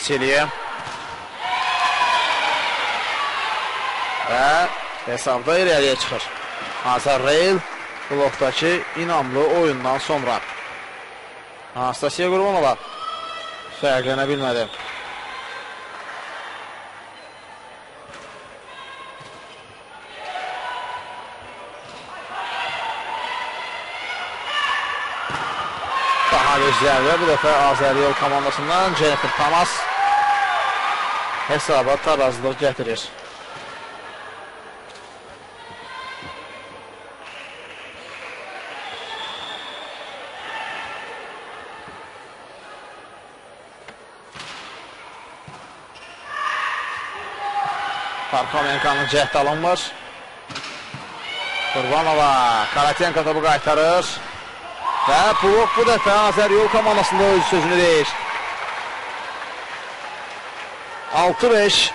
Seliye və hesabda irəliyə çıxır. Azar Reyl blokdakı inamlı oyundan sonra. Anastasiya Qurbanova fərqlənə bilmədi. Daha bir zərbə bu dəfə Azəriyol komandasından Jennifer Thomas hesaba tarazlıq gətirir. Parkomenkanın cəhd alınmır. Qurbanova Karatenko topu qaytarır. Və blok bu dəfə Azəriyol komandasında öz sözünü deyir. 6-5.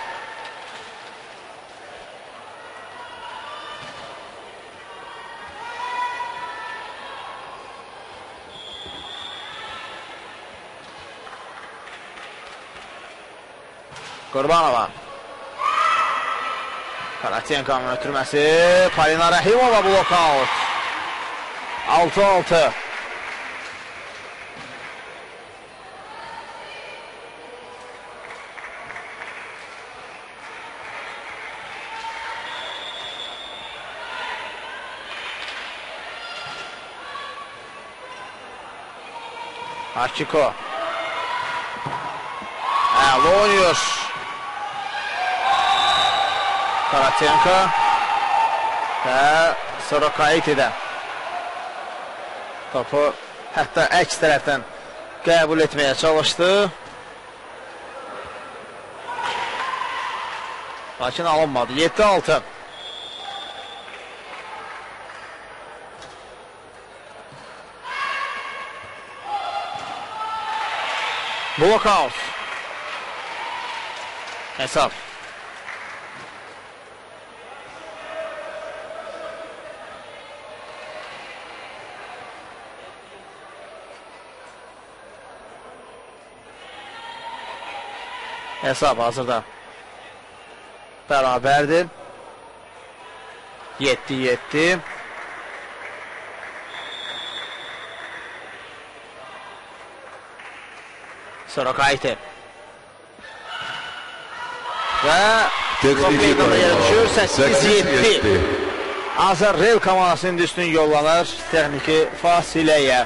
Qurbanova. Karatenko'nun ötürməsi, Polina Rəhimova blok out. 6-6. Akiko. oynuyor. Karatenko və Sorokaity'dən topu hətta əks tərəfdən qəbul etməyə çalışdı. Lakin alınmadı. 7-6. Blokout. Hesab. Hesab hazırda bərabərdir. 7-7. Sonra Kayte. Və top meydanda yerə düşür. 8-7. Azərbaycan komandasının üstün yollanır texniki fasiləyə.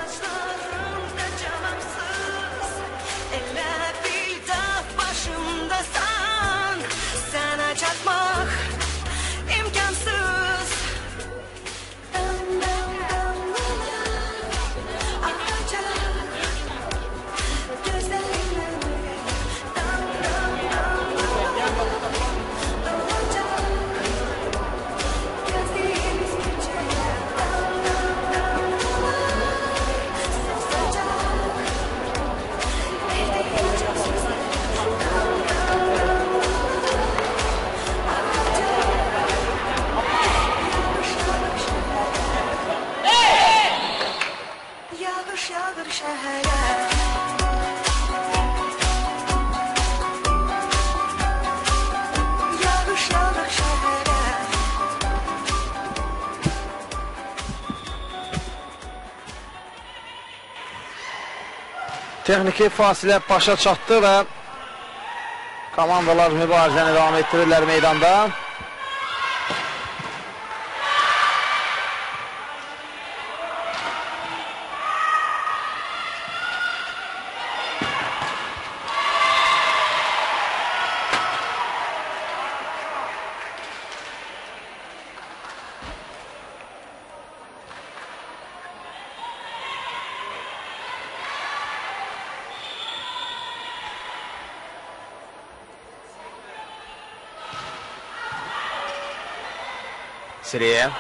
Texniki fasilə başa çatdı və komandalar mübarizəni davam etdirirlər meydanda. Siriyə.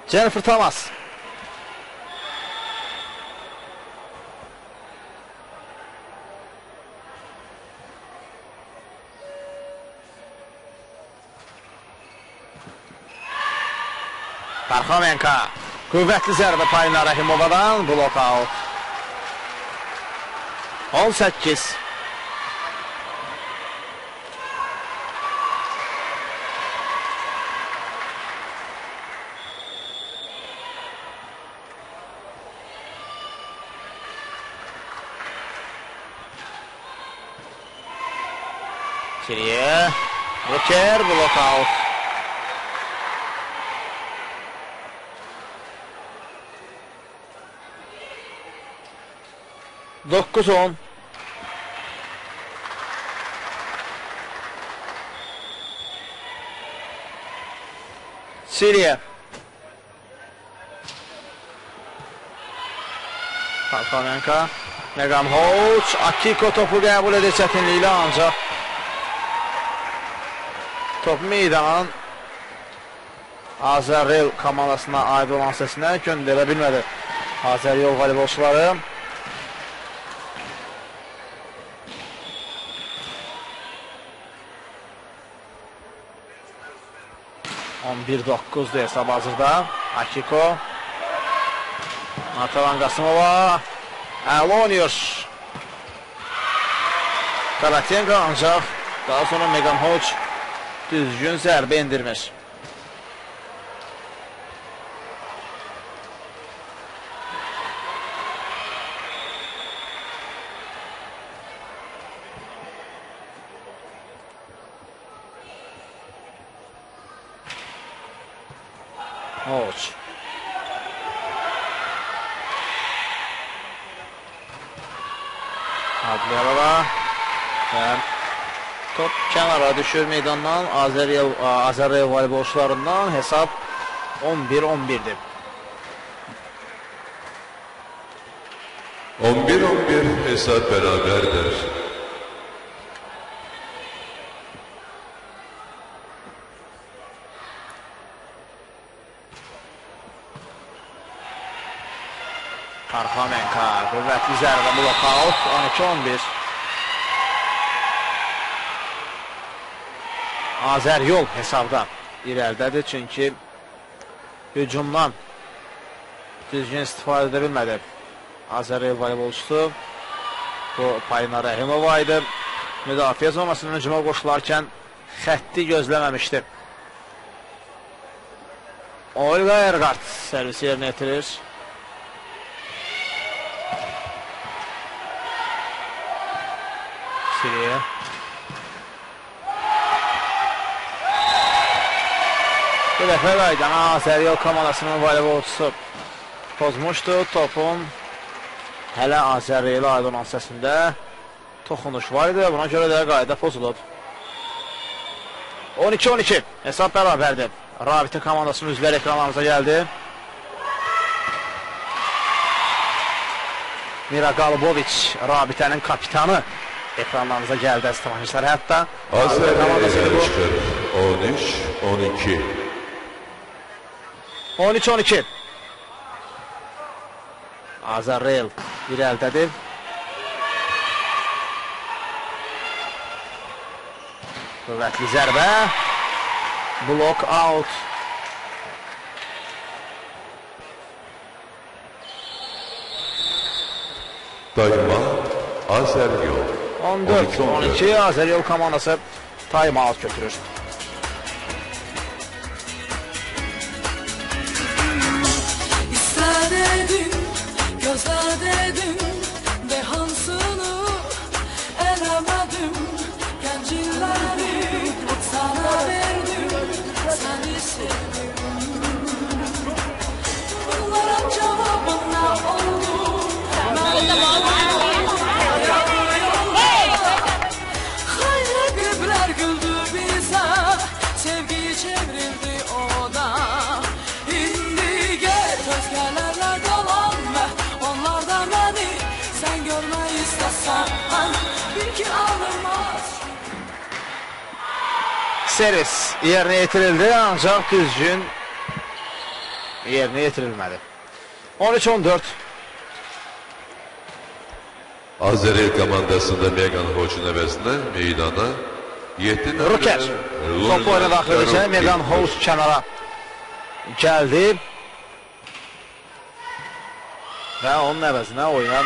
Jennifer Thomas. Parxomenko. Qüvvətli zərbə Payna Rahimovadan. Blokout. 18. Siriyə. Roker. Blokout. 9-10. Siriyə. Parxomenko. Megan Hoç. Akiko topu qəbul edir çətinliklə ancaq top meydanın Azərbaycan komandasına aid olan səsinə göndərə bilmədi. Azərbaycan voleybolçuları. 11-9'du hesab hazırda. Akiko. Natalan Qasımova. Əla oynuyor. Karatenko ancaq daha sonra Megan Hoç düzgün zərbə indirmiş. Hoç. Adliyarova. Top kənara düşür meydandan. Azərbaycan voleybolçularından hesab 11-11'dir. 11-11. 1-1 hesap beraberdir. Parxomenka qüvvətli zərbə blokaut 12-11. Azeryol hesabda irəlidədir, çünki hücumdan düzgün istifadə edə bilmədi. Azeryol voleybolçusu bu Polina Rəhimova idi. Müdafiə zonasının hücuma qoşularkən xətti gözləməmişdi. Olga Ergard servisi yerinə yetirir. Siriyə. Bu dəfə qaydan Azeryol komandasının voleybolçusu pozmuşdu. Topun hələ Azeryola aid olan səsində toxunuş var idi. Buna görə də qayda pozulub. 12-12 hesab bərabərdir. Rabitə komandasının üzvləri ekranlarımıza gəldi. Mira Goluboviç, Rabitənin kapitanı ekranlarımıza gəldi əziz tamaşaçılar. Hətta Azerbaycan çıxır 13-12. 13-12. Azeryol irəlidədir. Qüvvətli zərbə. Blok out. Dayma Azeryol 14-12 Azeryol komandası time out götürür. İstədim, gözlədim, dehansını eləmədim, gəncilləri sana verdim, səni sevdim. Bunlara cavabın nə oldu? Hayra qiblər güldü bizə, sevgiyi çevrildi o da. İndi get özgələrlə dolanma, onlar da məni sən görmək istəsən, bil ki alınmaz. Servis yerinə yetirildi, ancaq düzgün yerinə yetirilmədi. 13-14. Azeryol komandasında Megan Hoç'un əvəzinə meydana 7 Ruker topu oyuna daxil edəcək. Megan Hoç kənara gəldi və onun əvəzinə oyuna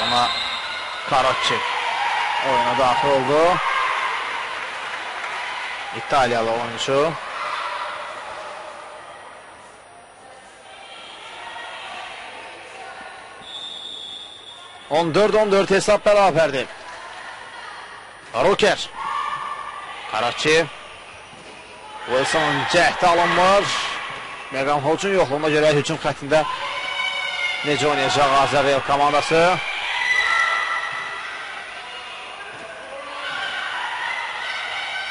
ona Karacci oyuna daxil oldu. İtaliyalı oyuncu. On 14-14 hesab bərabərdir. Ruker. Karacci. Wilson cəhdi alınmır. Megan Hoç'un yoxluğuna görə hücum xəttində necə oynayacaq Azeryol komandası.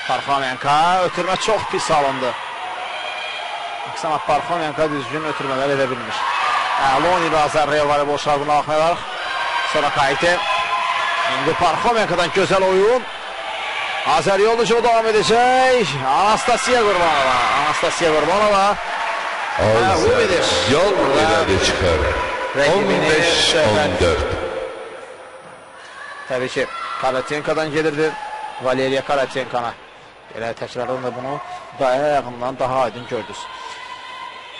Parxomenka ötürmə çox pis alındı. Aksana Parxomenka düzgün ötürmələr edə bilmiş. Əloni və Azeryol voleybolçular şartına baxmayaraq. Sonra Kaite. İndi Parxomenka'dan gözəl oyun. Azeryol hücumu davam edəcək. Anastasiya Qurbanova. Anastasiya Qurbanova. Azeryol irəli çıxır 15-14. Təbii ki, Karatenka'dan gelirdi. Valeriya Karatenka'na. Elə təkrarında bunu daya ayağından daha aydın gördünüz.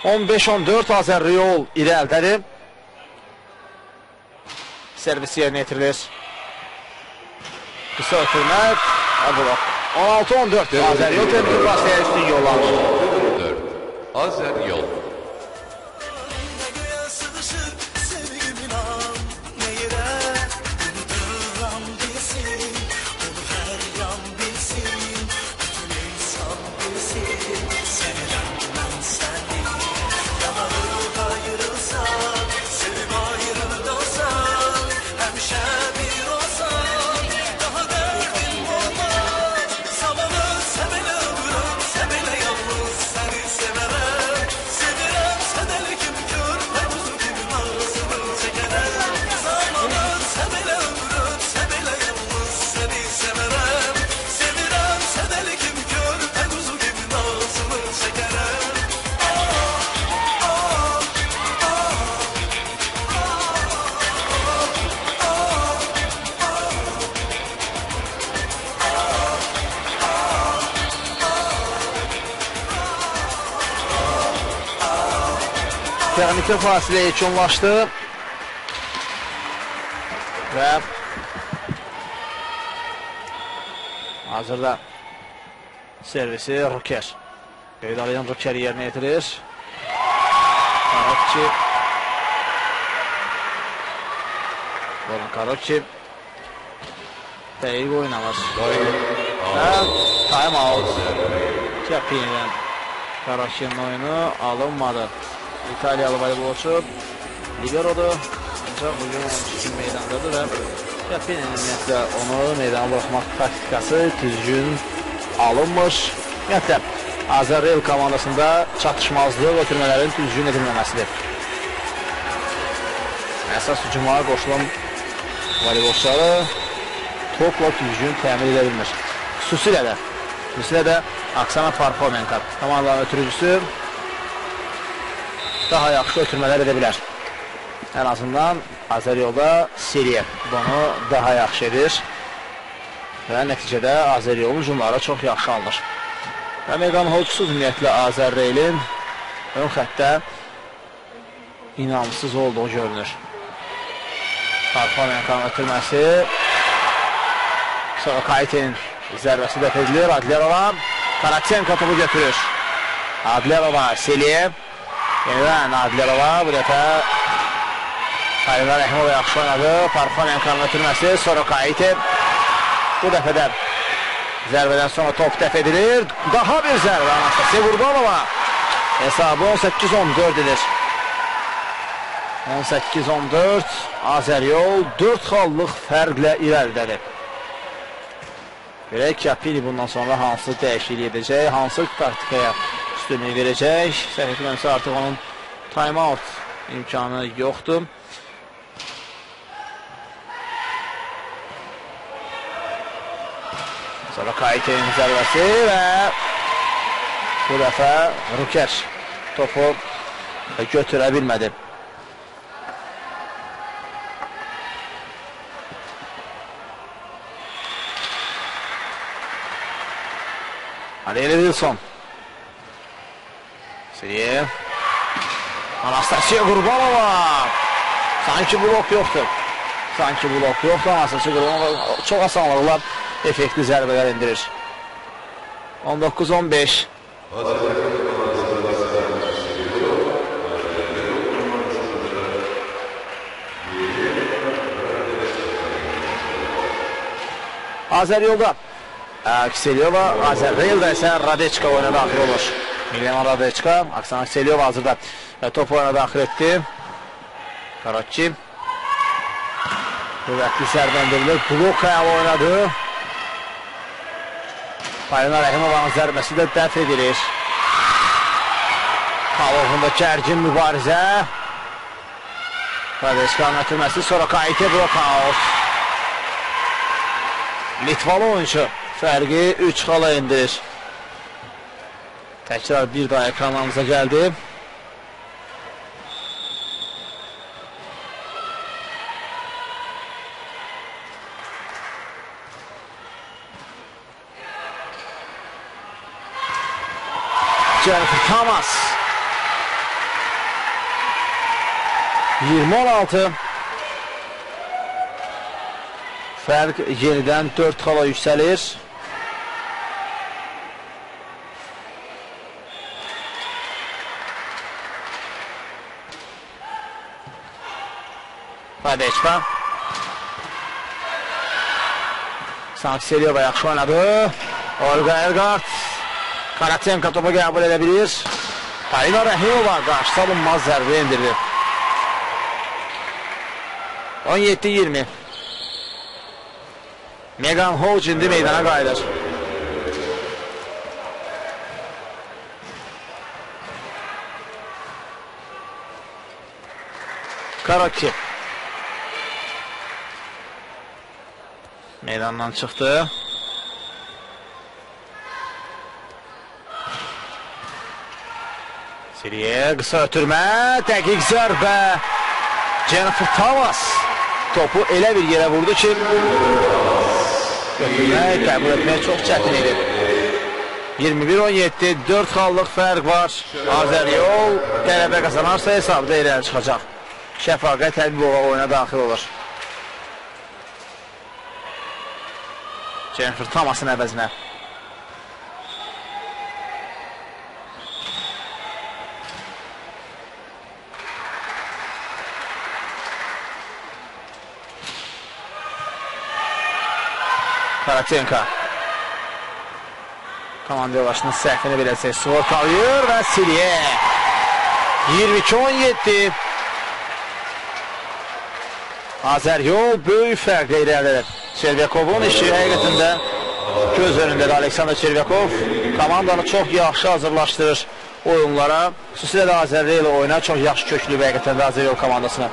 15-14 Azeryol irəlidədir. Servisi yerinə yetirilir. Qısa ötürmək. 16-14 Azeryol təbii başlaya üstün yollanır. Azeryol. Texniki fasilə yekunlaşdı. Və hazırda servisi Ruker. Qeydalayan Ruker yerinə yetirir. Karokçi. Boran Karokçi. Dəqiq oynamaz. Time out. Çapin'den Karokçi'nin oyunu alınmadı. İtalyalı voleybolçu liberodur. Ancaq bugün onun üçün meydandadır və Çapin'in ümumiyyətlə onu meydana bıraxmaq taktikası düzgün alınmış. Ümumiyyətlə Azərbaycan komandasında çatışmazlıq ötürmələrin düzgün edilməməsidir. Əsas hücumlara qoşulan voleybolçuları topla düzgün təmin edə bilmir. Xüsusilə də Aksana Parfomenko komandanın ötürücüsü daha yaxşı ötürmələr edə bilər. Ən azından Azeryolda Seriye bunu daha yaxşı edir və nəticədə Azeryolun hücumları çox yaxşı alınır. Və Megan Hodgsuz ümumiyyətlə Azərreylin ön xəttdə inamsız olduğu görünür. Parfomenko'nun ötürməsi, sonra Kayte'nin zərbəsi dəf edilir. Adlerova, Karatsenko topu götürür. Adlerova, Seliyev. Yenidən Adlerova, bu dəfə Halina Rəhimova yaxşı oynadı. Parfomenko'nun ötürməsi, sonra Kayte. Bu dəfədə zərbədən sonra top dəf edilir. Daha bir zərbə Anastasiya Qurbanova. Hesabı 18-14 edir. 18-14. Azeryol 4 xallıq fərqlə irəlidədir. Görək ki, Apini bundan sonra hansı dəyişiklik edəcək, hansı taktikaya üstünlük verəcək. Səhv etmirəmsə artıq onun time-out imkanı yoxdur. Sonra Kayte'nin zərbəsi və bu dəfə Ruker topu götürə bilmədi. Aleyna Wilson. Seriye. Anastasiya Qurbanova. Sanki blok yoxdur. Anastasiya Qurbanova çox asanlıqla effektli zərbələr indirir. 19-15. Azeryolda Kiselyova, Azəryolda isə Radechka oyuna daxil olur. Milena Radechka, Aksana Kiselyova hazırda top oyuna daxil etdi. Karokçi. Qüvvətli sərbəndirildir. Blok ayağı oynadı. Halina Rəhimovanın zərbəsi də dəf edilir. Kalovunda gərgin mübarizə. Radechka'nın ötürməsi, sonra Kayte blokaut. Litvalı oyuncu fərqi 3 xala indirir. Təkrar bir daha ekranlarımıza gəldi. Jennifer Thomas 20-16. Fərq yenidən 4 xala yüksəlir. Radechka. Sankseliyova yaxşı oynadı. Olga Ergard. Karatsenko topu qəbul edə bilir. Halina Rəhimova qarşı salınmaz zərbə indirdi. 17-20. Megan Hodge indi meydana qayıdır. Karokçi meydandan çıxdı. Seriye qısa ötürmə, dəqiq zərbə. Jennifer Thomas topu elə bir yerə vurdu ki, götürmək, qəbul etmək çox çətin edib. 21-17, 4 xallıq fərq var. Azeryol qələbə qazanarsa hesabda irəli çıxacaq. Şəfaqət Həbibova oyuna daxil olur. Jennifer Thomas'ın əvəzinə. Karatenka. Komanda yoldaşının səhvini biləcək. Skor qalıyor və Siliyə. 22-17. Azeryol böyük fərqlə irəlidir. Çervyakovun işi həqiqətində göz önündədir. Aleksandr Çervyakov komandanı çox yaxşı hazırlaşdırır oyunlara. Xüsusilə də Azeryol oyuna çox yaxşı köklü həqiqətən də Azeryol komandasına.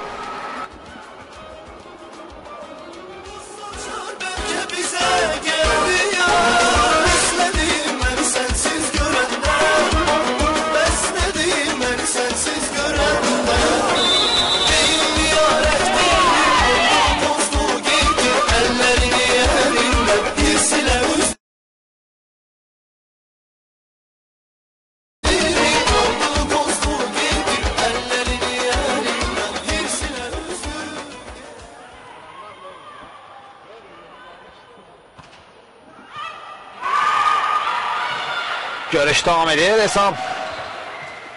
Görüş devam edir. Hesab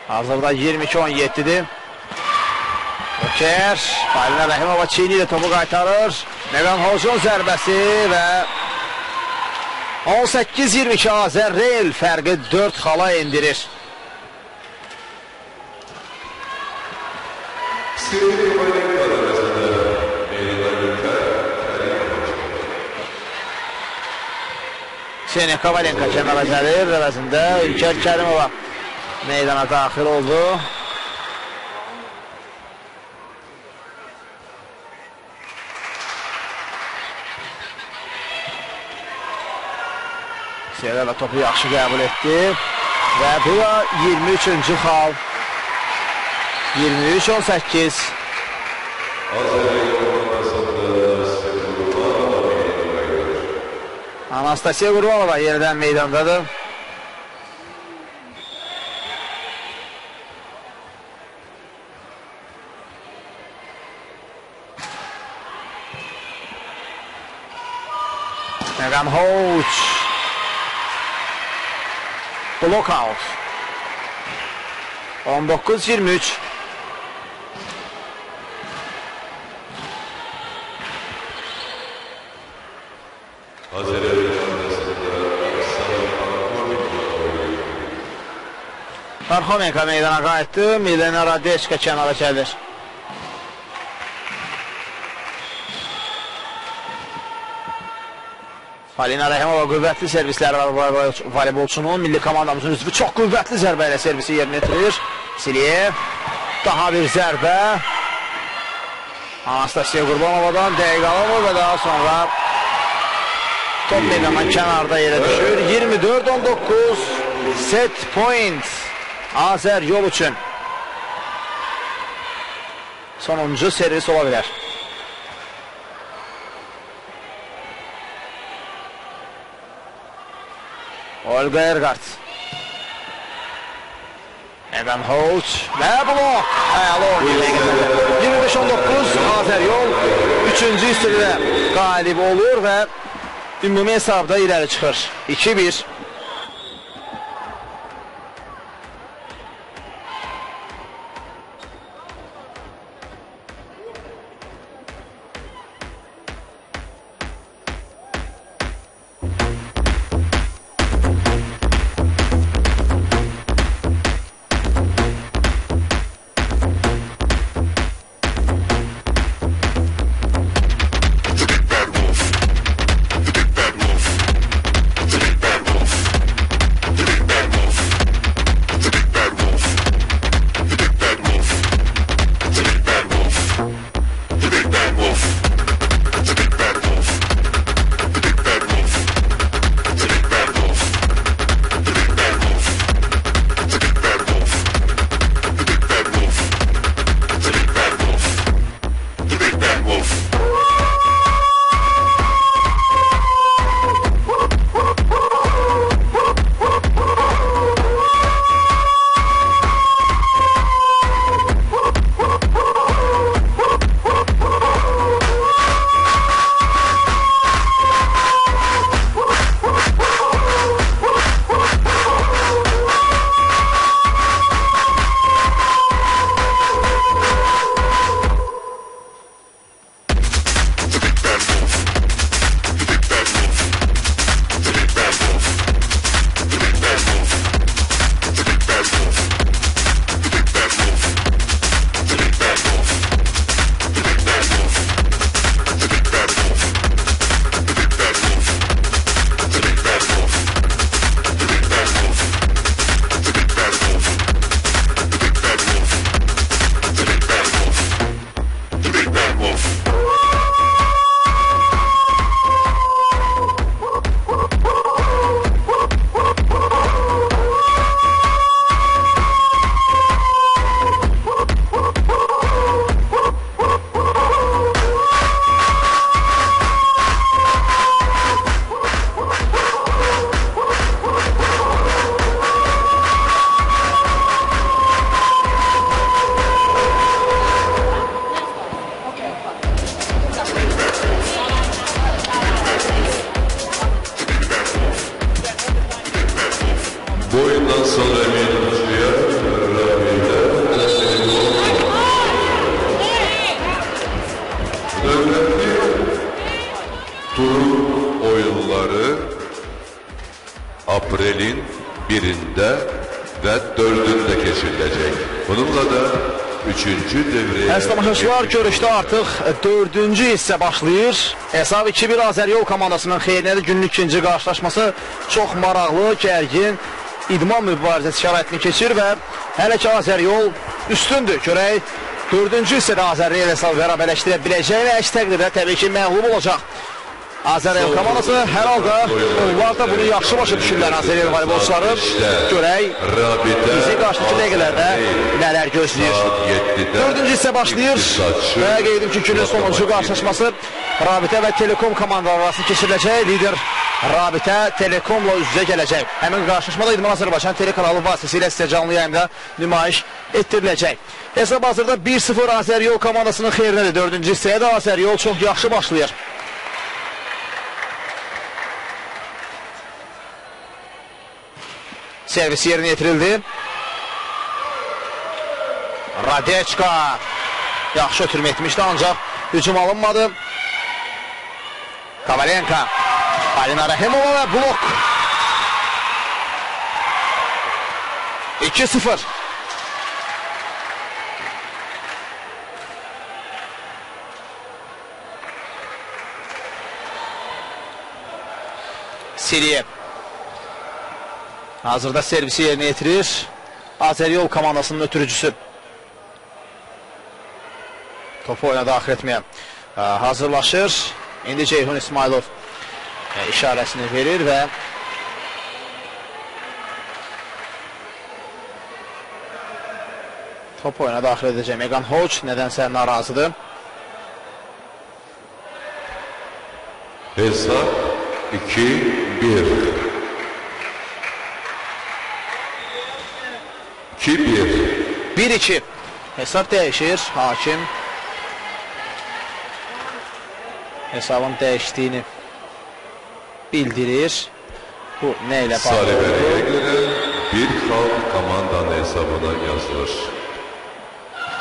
hazırda 22-17'dir. Oker. Palina Rəhimova Çini ilə topu qaytarır. Megan Hocun zərbəsi və 18-22 Azeryol fərqi 4 xala endirir. Kseniya Kovalenka kənara gəlir, əvəzində İlker Kərimova meydana daxil oldu. Seyirələ topu yaxşı qəbul etdi və bu da 23-cü xal. 23-18. Anastasiya Qurbanova yenidən meydandadır. Megan Hoch. Block out. 19-23. Parxomenka meydana qayıtdı. Milena Radeşka kənara gəlir. Palina Rəhimova qüvvətli servisləri var voleybolçunun. Milli komandamızın üzvü çox qüvvətli zərbə ilə servisi yerinə yetirir. Siliyev. Daha bir zərbə. Anastasiya Qurbanova'dan dəqiq alınır və daha sonra top meydandan kənarda yerə düşür. 24-19 set point Azeryol üçün. Sonuncu servis ola bilər. Olga Ergart. Megan Hoch və blok. 25-19 Azeryol 3-cü hissədə qalib olur və ümumi hesabda irəli çıxır. 2-1. The big bad wolf. Bu oyundan sonra Emin Hoca'ya Rabi'de növbəti tur oyunları aprelin 1'ində və 4'ündə keçiriləcək. Bununla da 3-cü devrəyə... Əziz tamaşaçılar, görüşdə artıq 4-cü hissə başlayır. Hesab 2-1 Azəryol komandasının xeyrinədir. Günün ikinci qarşılaşması çox maraqlı, gərgin, idman mübarizəsi şəraitini keçir və hələ ki Azəryol üstündür. Görək 4-cü hissədə Azəryol hesabı bərabərləşdirə biləcək və əks təqdirdə təbii ki məğlub olacaq. Azəryol komandası hər halda onlar da bunu yaxşı başa düşürlər Azəryol voleybolçuları. Görək bizi qarşıdakı dəqiqələrdə nələr gözləyir. 4-cü hissə başlayır və qeyd edim ki, günün sonuncu qarşılaşması Rabitə və Telekom komandaları arasında keçiriləcək. Lider Rabitə Telekomla üz-üzə gələcək. Həmin qarşılaşmada İdman Azərbaycan telekanalı vasitəsilə sizə canlı yayımda nümayiş etdiriləcək. Hesab hazırda 1-0 Azəryol komandasının xeyrinədir. 4-cü hissəyə də Azəryol çox yaxşı başlayır. Servis yerinə yetirildi. Radeçka yaxşı ötürmə etmişdi, ancaq hücum alınmadı. Kavalenka, Alina Rahimova və blok. 2-0. Siriyev hazırda servisi yerinə yetirir. Azəryol komandasının ötürücüsü. Topu oyuna daxil etməyə hazırlaşır. İndi Ceyhun İsmailov işarəsini verir və topu oyuna daxil edəcək. Megan Hodge nədənsə narazıdır. Hesab 2-1. 1-2. Hesab dəyişir. Hakim hesabın dəyişdiyini bildirir. Bu nə ilə bağlı? Sarı bərəyə görə bir xal komandanın hesabına yazılır.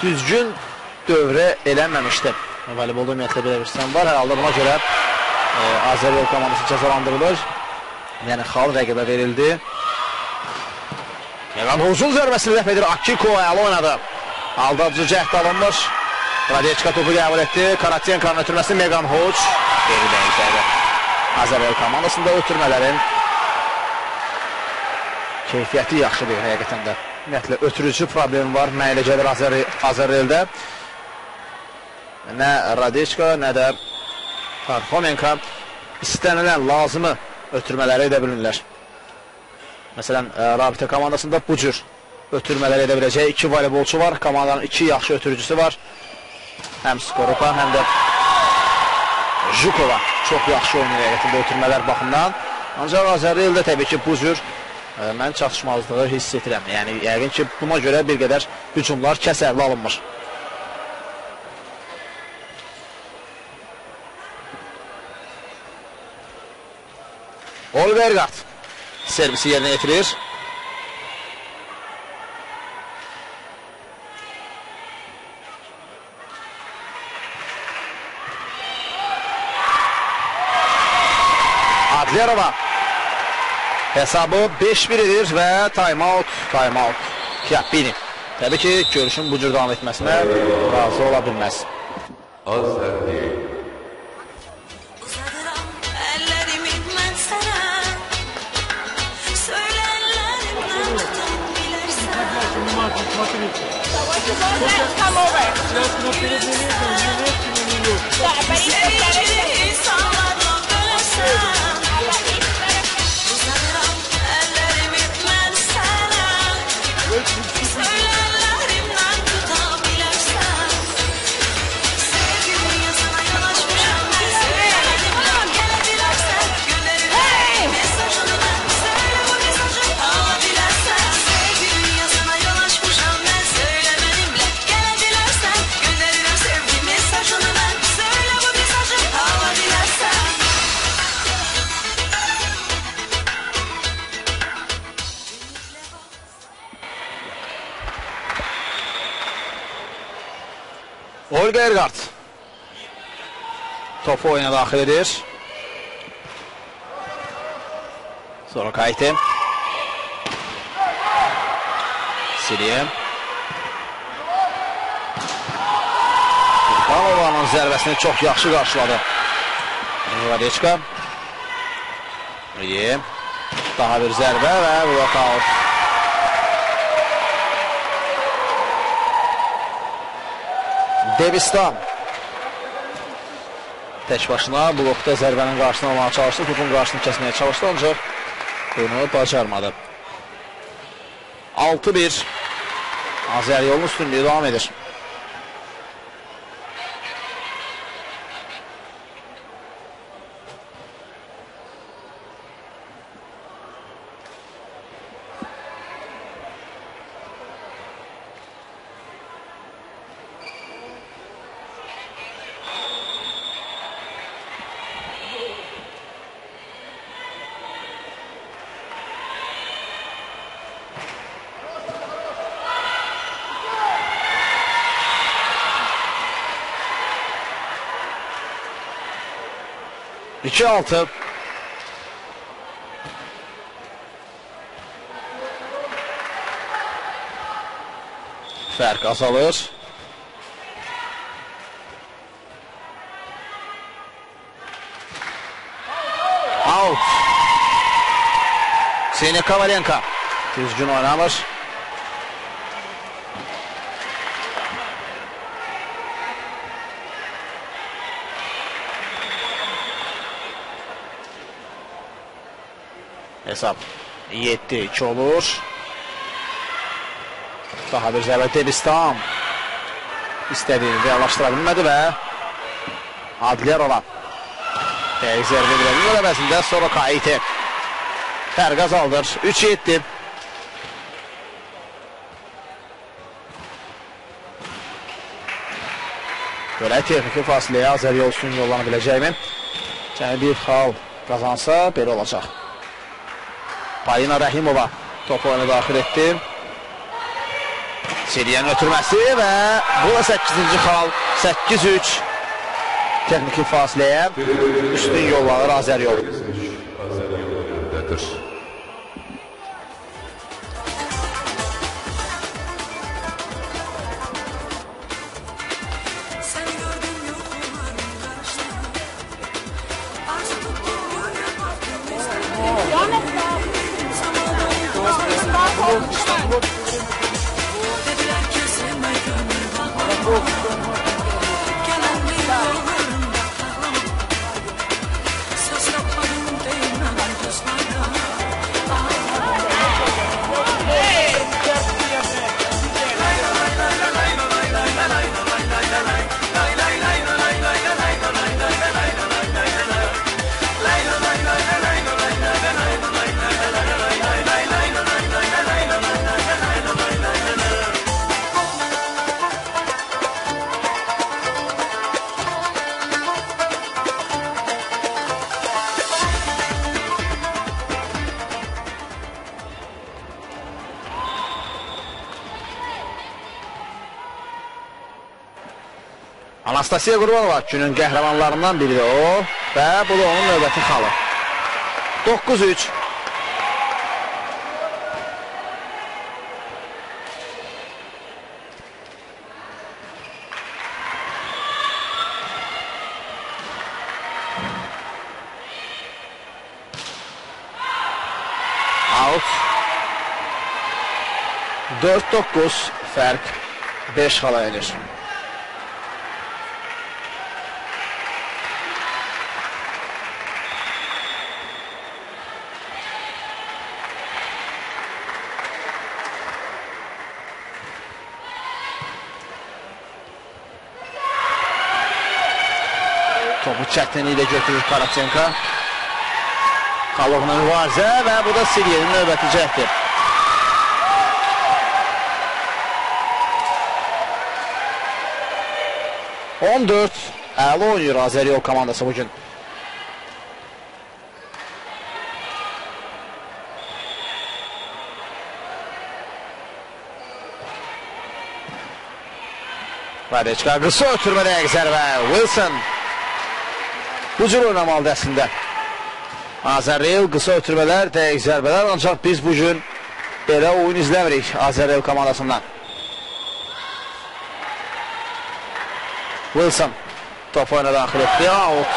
Düzgün dövrə eləməmişdi. Voleybolda ümumiyyətlə belə bir sistem var. Hər halda buna görə Azəryol komandası cəzalandırılır. Yəni xal rəqibə verildi. Megan Hodge'un zərbəsini dəf edir. Akiko əla oynadı. Aldadıcı cəhd alınmış. Radeçka topu qəbul etdi. Karatyenkanın ötürməsi Megan Hodge. Geri dəyişədi. Azəryol komandasında ötürmələrin keyfiyyəti yaxşıdır həqiqətən də. Ümumiyyətlə ötürücü problemi var. Mənə elə gəlir Azəryolda. Nə Radeçka, nə də Parxomenka istənilən, lazımı ötürmələri edə bilirlər. Məsələn, Rabitə komandasında bu cür ötürmələr edə biləcək 2 voleybolçu var. Komandanın 2 yaxşı ötürücüsü var. Həm Skorupa, həm də Jukova çox yaxşı oynayır həqiqətində ötürmələr baxımdan. Ancaq Azəryolda təbii ki, bu cür mən çatışmazlığı hiss edirəm. Yəni, yəqin ki, buna görə bir qədər hücumlar kəsərli alınmır. Olvergard servisi yerinə yetirir. Adlerova hesabı 5-1 edir və time-out Kiappini. Təbii ki, görüşün bu cür davam etməsinə razı ola bilməz. Azəryol. Come over. Olga Ergard. Topu oyuna daxil edir. Sonra Kayte. Siriye. Panova'nın zərbəsini çox yaxşı qarşıladı. Vadeçka. İyi. Daha bir zərbə və blok-out. Devistan. Tək başına blokda zərbənin qarşısını almağa çalışdı. Topun qarşısını kəsməyə çalışdı, ancaq bunu bacarmadı. 6-1. Azər yolun üstünlüyü devam edir. İki altı. Fərq azalır. Out. Kseniya Kovalenko düzgün oynamır. Hesab 7-2 olur. Daha bir zərbə Devistan istədiyini reallaşdıra bilmədi və Adlerova dəqiq zərbə bilmədi əvəzində sonra Kayte fərq azaldır. 3-7. Görək texniki fasiləyə Azər yol üstün yollana biləcəkmi? Cəmi bir xal qazansa belə olacaq. Polina Rəhimova topu oyuna daxil etdi. Seriyanın ötürməsi və bu da 8-ci xal. 8-3. Texniki fasiləyə üstün yollanır Azər yol. Azər yolu önündədir. Anastasiya Qurbanova günün qəhrəmanlarından biridir o və bu da onun növbəti xalı. 9-3. Out. 4-9 fərq 5 xala edir. Topu çətinliklə götürür Karachenko. Xalovla mübarizə və bu da Siriyenin növbəti cəhdi. Əla oynayır Azər yol komandası bugün. Radeçka qısa ötürmə dəqiq zərbə. Wilson bu cür oynamalıdır əslində. Azərbaycan qısa ötürmələr, dəqiq zərbələr, ancaq biz bugün belə oyun izləmirik Azərbaycan komandasından. Wilson top oyuna daxil etdi. Out.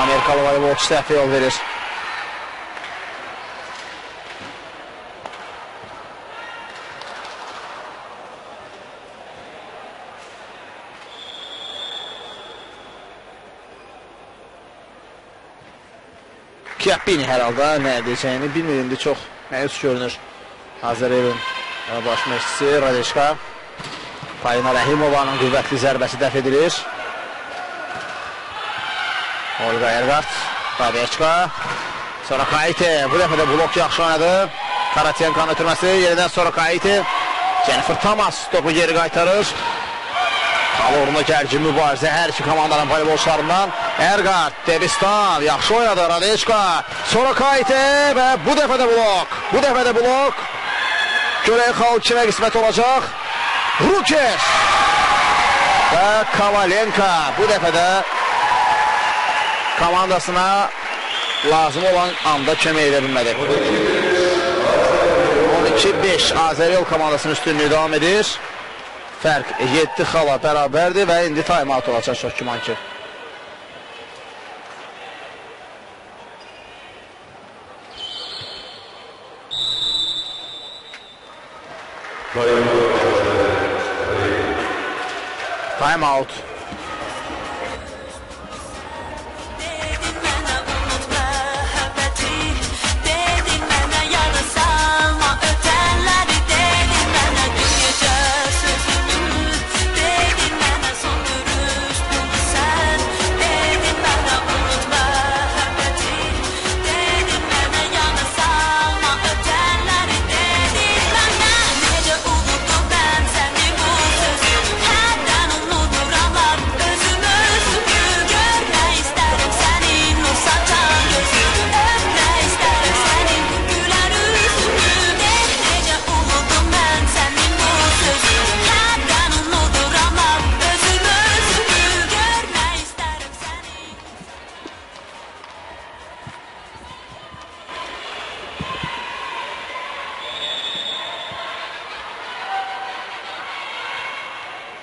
Amerikalı voleybolçu səhvə yol verir. Kiyappini hər halda nə edəcəyini bilmirimdi, çox məyus görünür. Azərbaycan baş məşqçisi Radeçka. Palina Rəhimovanın qüvvətli zərbəsi dəf edilir. Olga Ergart, Radeçka. Sonra Kaite, bu dəfə də blok yaxşı oynadı. Karatenkanın ötürməsi, yerindən sonra Kaite. Jennifer Thomas topu geri qaytarır. Hal uğrunda gərgin mübarizə hər iki komandanın voleybolçularından. Ergart, Devistan, yaxşı oynadı Radeçka. Sonra Kaite və bu dəfə də blok. Bu dəfə də blok. Görək xal kimə qismət olacaq. Rukes və Kavalenka bu dəfə də komandasına lazım olan anda kömək edə bilmədi. 12-5 Azərbaycan komandasının üstünlüyü davam edir. Fərq 7 xala bərabərdir və indi time-out olacaq çox güman ki. Time-out.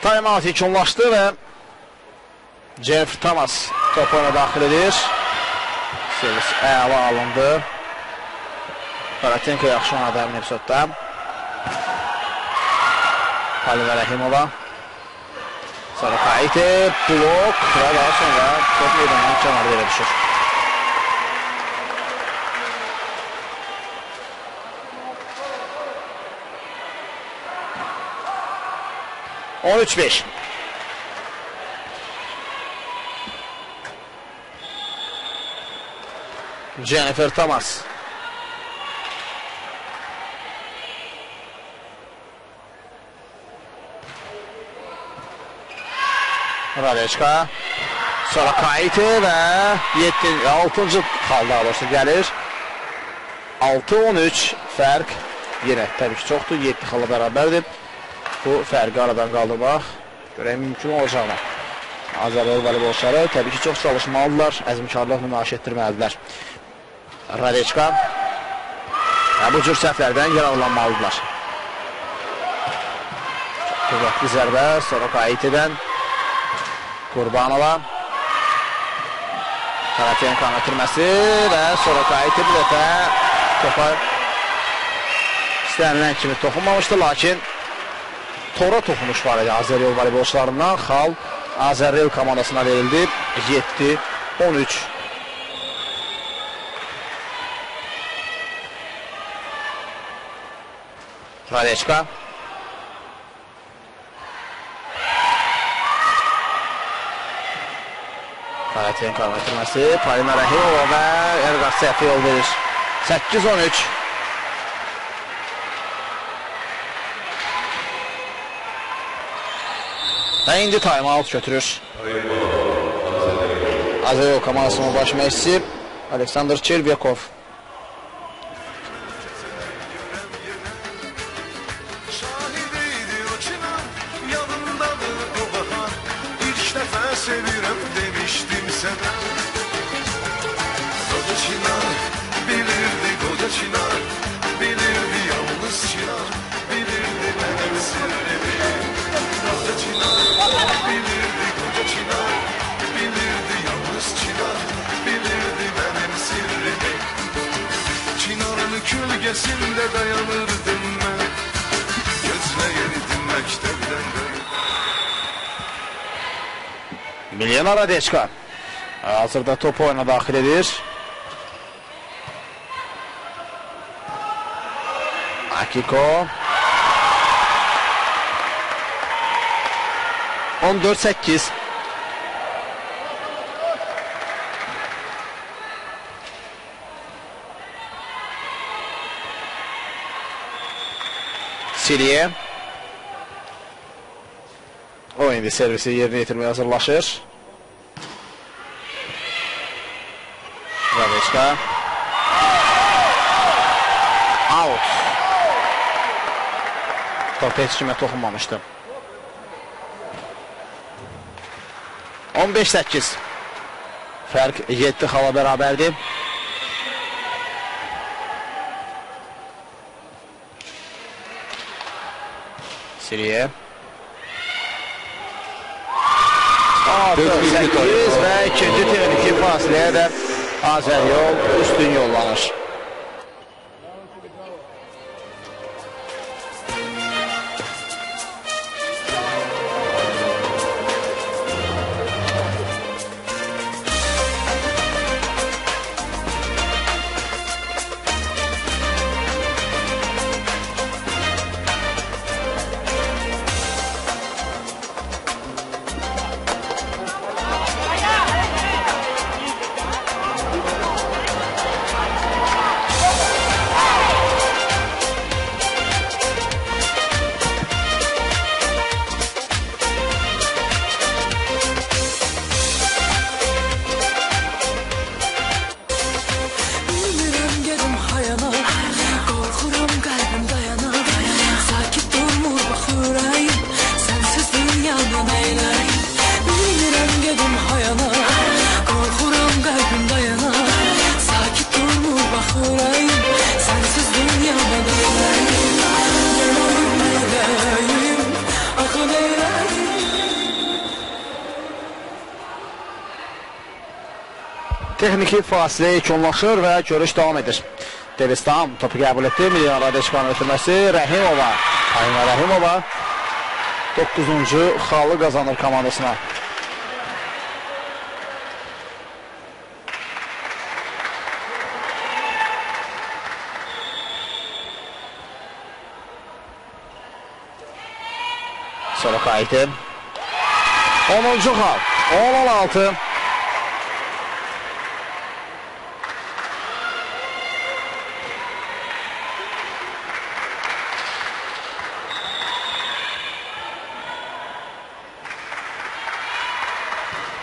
Time-out ikonlaşdı və Jennifer Thomas top oyuna daxil edir. Servis əla alındı. Karatenko yaxşı oynadı həmin epizodda. Palina Rəhimova. Sonra Kaite, blok və daha sonra top meydanının kənarı yerə düşür. On 13-5. Jennifer Thomas. Radeçka. Sonra Kaite və 6-cı xal daha doğrusu gəlir. 6-13 fərq. Yenə təbii ki çoxdur. 7 xala bərabərdir. Bu fərqi aradan qaldırmaq görək mümkün olacaqlar. Azərbaycan voleybolçuları təbii ki çox çalışmalıdırlar, əzmkarlıq nümayiş etdirməlidirlər. Radeçka bu cür səhvlərdən yararlanmalıdırlar. Qüvvətli zərbə, sonra Kaite'dən Qurbanova. Karatenkanın ötürməsi və sonra Kaite bir dəfə topa istənilən kimi toxunmamışdı, lakin tora toxunuş var idi Azərbaycan voleybolçularından. Xal Azərbaycan komandasına verildi. 7-13. Radeçka. Karatenkanın ötürməsi. Palina Rəhimova və Ergart səhvə yol verir. 8-13. Və indi time-out götürür. Azərbaycan komandasının baş məşqçisi Aleksandr Çervyakov. Şahidiydi o çınar, yanımdadır lisede. Koca Çınar bilirdi, koca Çınar bilirdi, yalnız Çınar bilirdi benim sırrımı. Koca Çınar bilirdi, koca Çınar bilirdi, yalnız Çınar bilirdi benim sırrımı. Çınarın kölgesinde dayanırdım ben, gözleyirdim mektepten beri. Milyon Radeçka hazırda topu oyuna daxil edir. Akiko 14-8. Siriye o indi servisi yerinə yetirməyə hazırlaşır. Radeçka out. Top heç kimə toxunmamışdı. 15-8. Fərq 7 xala bərabərdir. Siriye 8 və ikinci texniki fasiləyə də Azəryol üstün yollanır. Texniki fasilə yekunlaşır və görüş davam edir. Devestan topu qəbul etdi. Milyon Radeçkanın ötürməsi Rəhimova. Ayna Rəhimova 9-cu xalı qazanır komandasına. Sonra qayıtı 10-cu xal 10-16.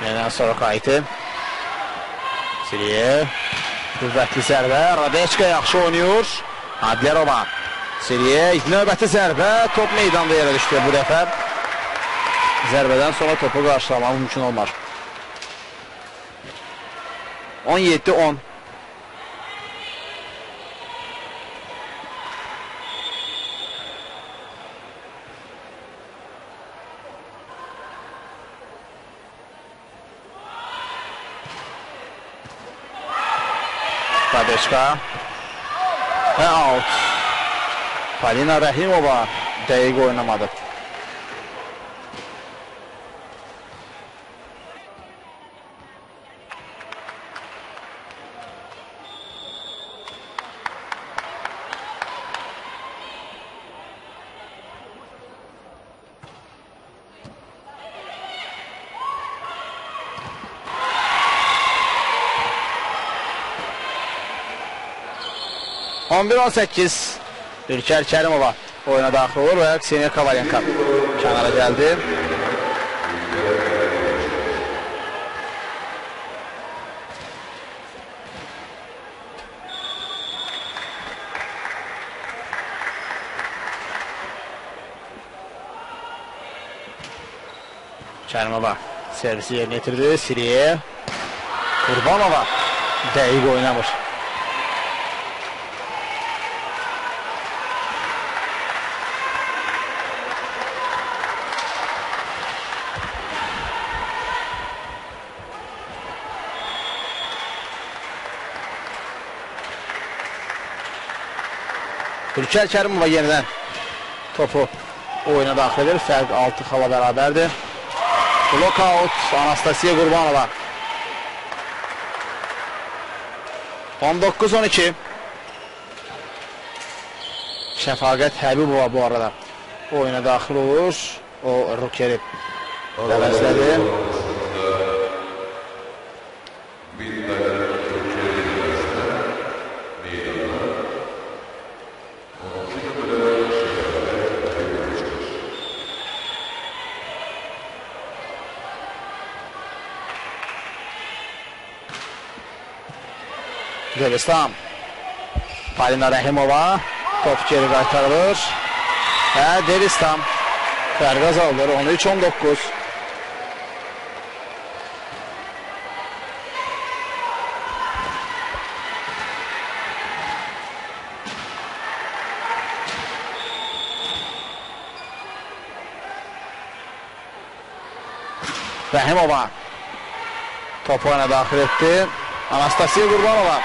Yeniden sonra qayıtı Siriye qüvvətli zərbə. Radeçka yaxşı oynayır. Adlerova Siriye növbəti zərbə. Top meydanda yerə düşdü bu dəfə. Zərbədən sonra topu qarşılamaq mümkün olmaz. 17-10. Radeçka və out. Polina Rəhimova dəqiq oynamadı. On 11-18 İlker Kərimova oyuna daxil olur və Kseniya Kovalenko kənara gəldi. Kərimova servisi yerinə yetirdi. Siriye Qurbanova dəqiq oynamır. Ülker Kərimova yenidən topu oyuna daxil edir. Fərq 6 xala bərabərdir. Blokout Anastasiya Qurbanova. 19-12. Şəfaqət Həbibova bu arada oyuna daxil olur. O Rukeri dəvəzlədi. Devistam. Palina Rəhimova. Top geri qaytarılır. Və Devistam. Fərq azaldır. 13-19. Rəhimova. Topu oyuna daxil etdi. Anastasiya Qurbanova.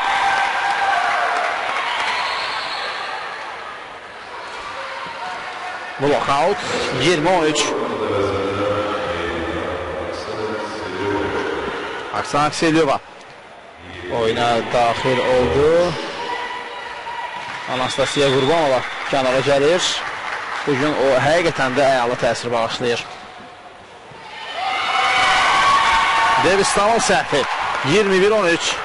Blokout 20-13. Aksana Akselyova oyuna daxil oldu. Anastasiya Qurbanova kənara gəlir. Bugün o həqiqətən də əyalı təsir bağışlayır. Devistanın səhvi 21-13.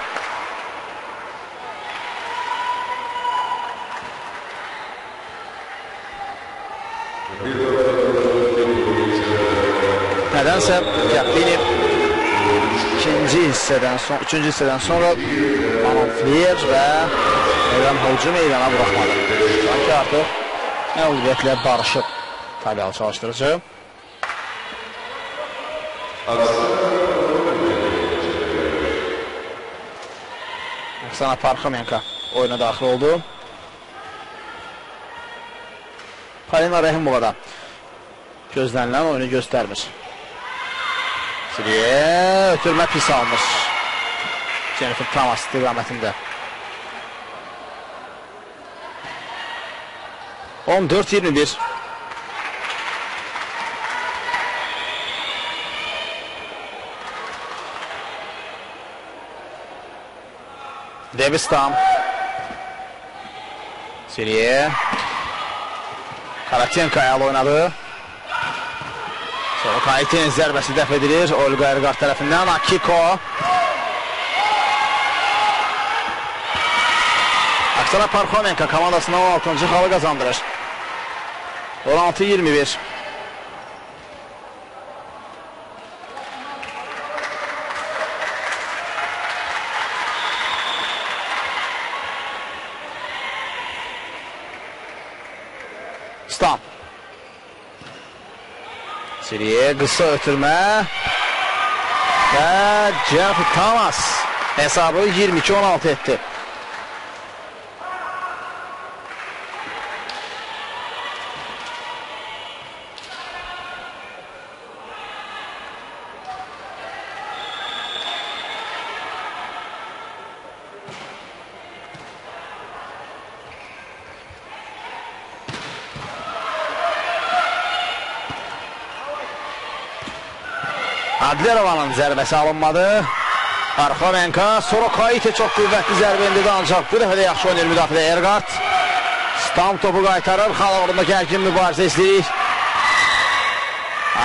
Nədənsə Gəpini üçüncü hissədən sonra Manonfliyer və Eyləm Hocu meydana buraxmadı. Sanki artıq məğlubiyyətlə barışıb Tabiyalı çalışdırıcı. Oksana Parxomenko oyuna daxil oldu. Palina Rəhimova da gözlənilən oyunu göstərmir. Siriyə ötürmə pis almış. Jennifer Thomas istiqamətində. 14-21. Devistam. Siriyə. Karatenko ayalı oynadı. Sonra Kaytin zərbəsi dəf edilir. Olga Erqar tərəfindən. Akiko. Aksana Parxomenko komandasına 16-cı xalı qazandırır. 16-21. Stam. Siriyə qısa ötürmə. Və Jennifer Thomas hesabı 22-16 etdi. Adlerovanın zərbəsi alınmadı. Parxomenko, sonra Kayite çox qüvvətli zərbə endirdi, ancaq bu dəfə də yaxşı oynayır müdafiədə Erqart. Stam topu qaytarır, xala uğrunda gərgin mübarizə izləyir.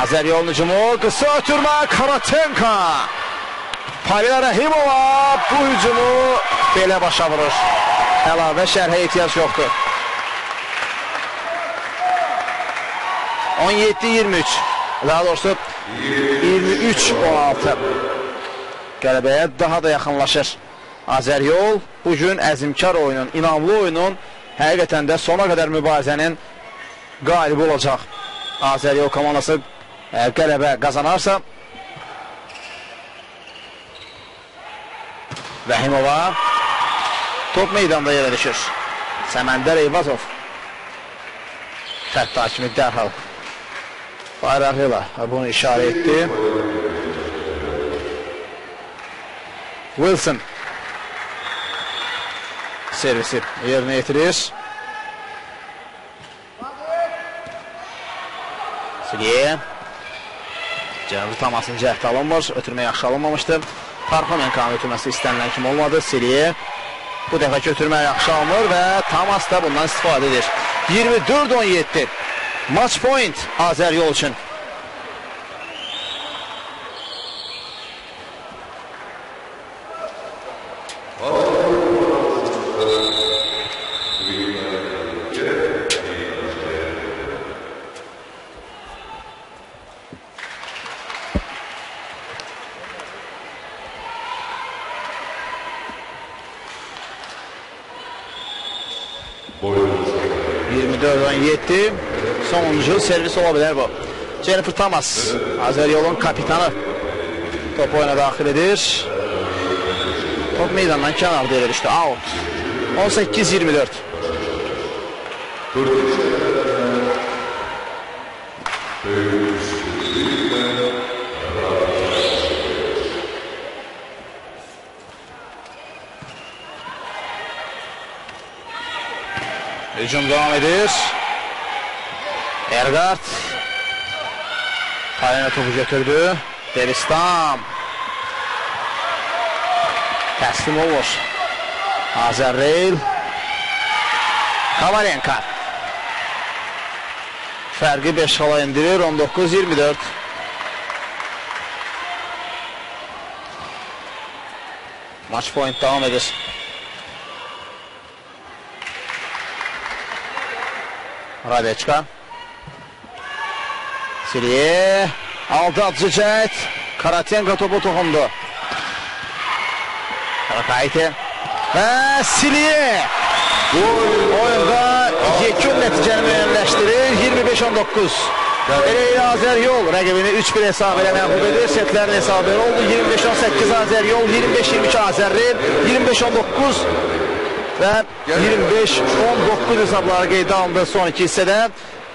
Azəryol hücumu, qısa ötürmə, Karatenko. Palina Rəhimova bu hücumu belə başa vurur. Əlavə şərhə ehtiyac yoxdur. 17-23. Daha doğrusu 23-16. Qələbəyə daha da yaxınlaşır. Azəryol bugün əzimkar oyunun, inamlı oyunun, həqiqətən də sona qədər mübarizənin qalibi olacaq. Azəryol komandası qələbə qazanarsa Rəhimova. Top meydanda yerə düşür. Səməndər Eyvazov. Xətt hakimi dərhal bayrağı ilə bunu işarə etdi. Wilson servisi yerinə yetirir. Siliye cənabı Tamasın cəhd alınmır. Ötürmə yaxşı alınmamışdır. Parxomenkanın ötürməsi istənilən kimi olmadı. Siliye bu dəfə götürmə yaxşı alınır və Tamas da bundan istifadə edir. 24-17 match point Azər Yol üçün. Sonuncu servis ola bilər bu. Jennifer Thomas, Azər Yolun kapitanı top oyuna daxil edir. Top meydandan kənarda yerə düşdü. Out. 18-24. Hücum devam edir. Ergard Kalene topu götürdü. Deristam təslim olur. Azərreyl Kavalenka fərqi 5 xala indirir. 19-24. Maç point devam edir. Radeçka Siliye aldı atıcı cəhət. Karatenko topu toxundu. Rakayte və Siliye oyunda yekun nəticəni müəyyənləşdirir. 25-19. Elə Azər Yol rəqibini 3-1 hesab ilə məğlub edir. Setlərin hesabı oldu. 25-18 Azər Yol, 25-22 Azərreyl, 25-19 və 25-19 hesabları qeydə alındı son iki hissədə.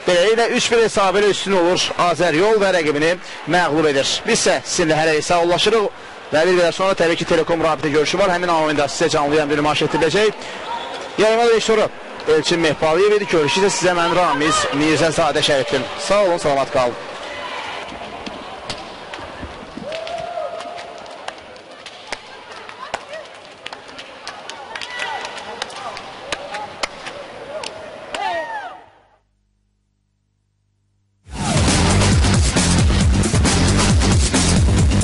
Beləliklə 3-1 hesabı ilə üstün olur Azər Yol və rəqibini məğlub edir. Biz isə sizinlə hələ sağollaşırıq və bir qədər sonra təbii ki Telekom rabitə görüşü var. Həmin oyunda sizə canlı yayın bir nümayiş etdiriləcək. Yayınma direktoru Elçin Mehbaliyev idi. Görüşü isə sizə mən Ramiz Mirzəzadə Şərifdim. Sağ olun, salamat qalın.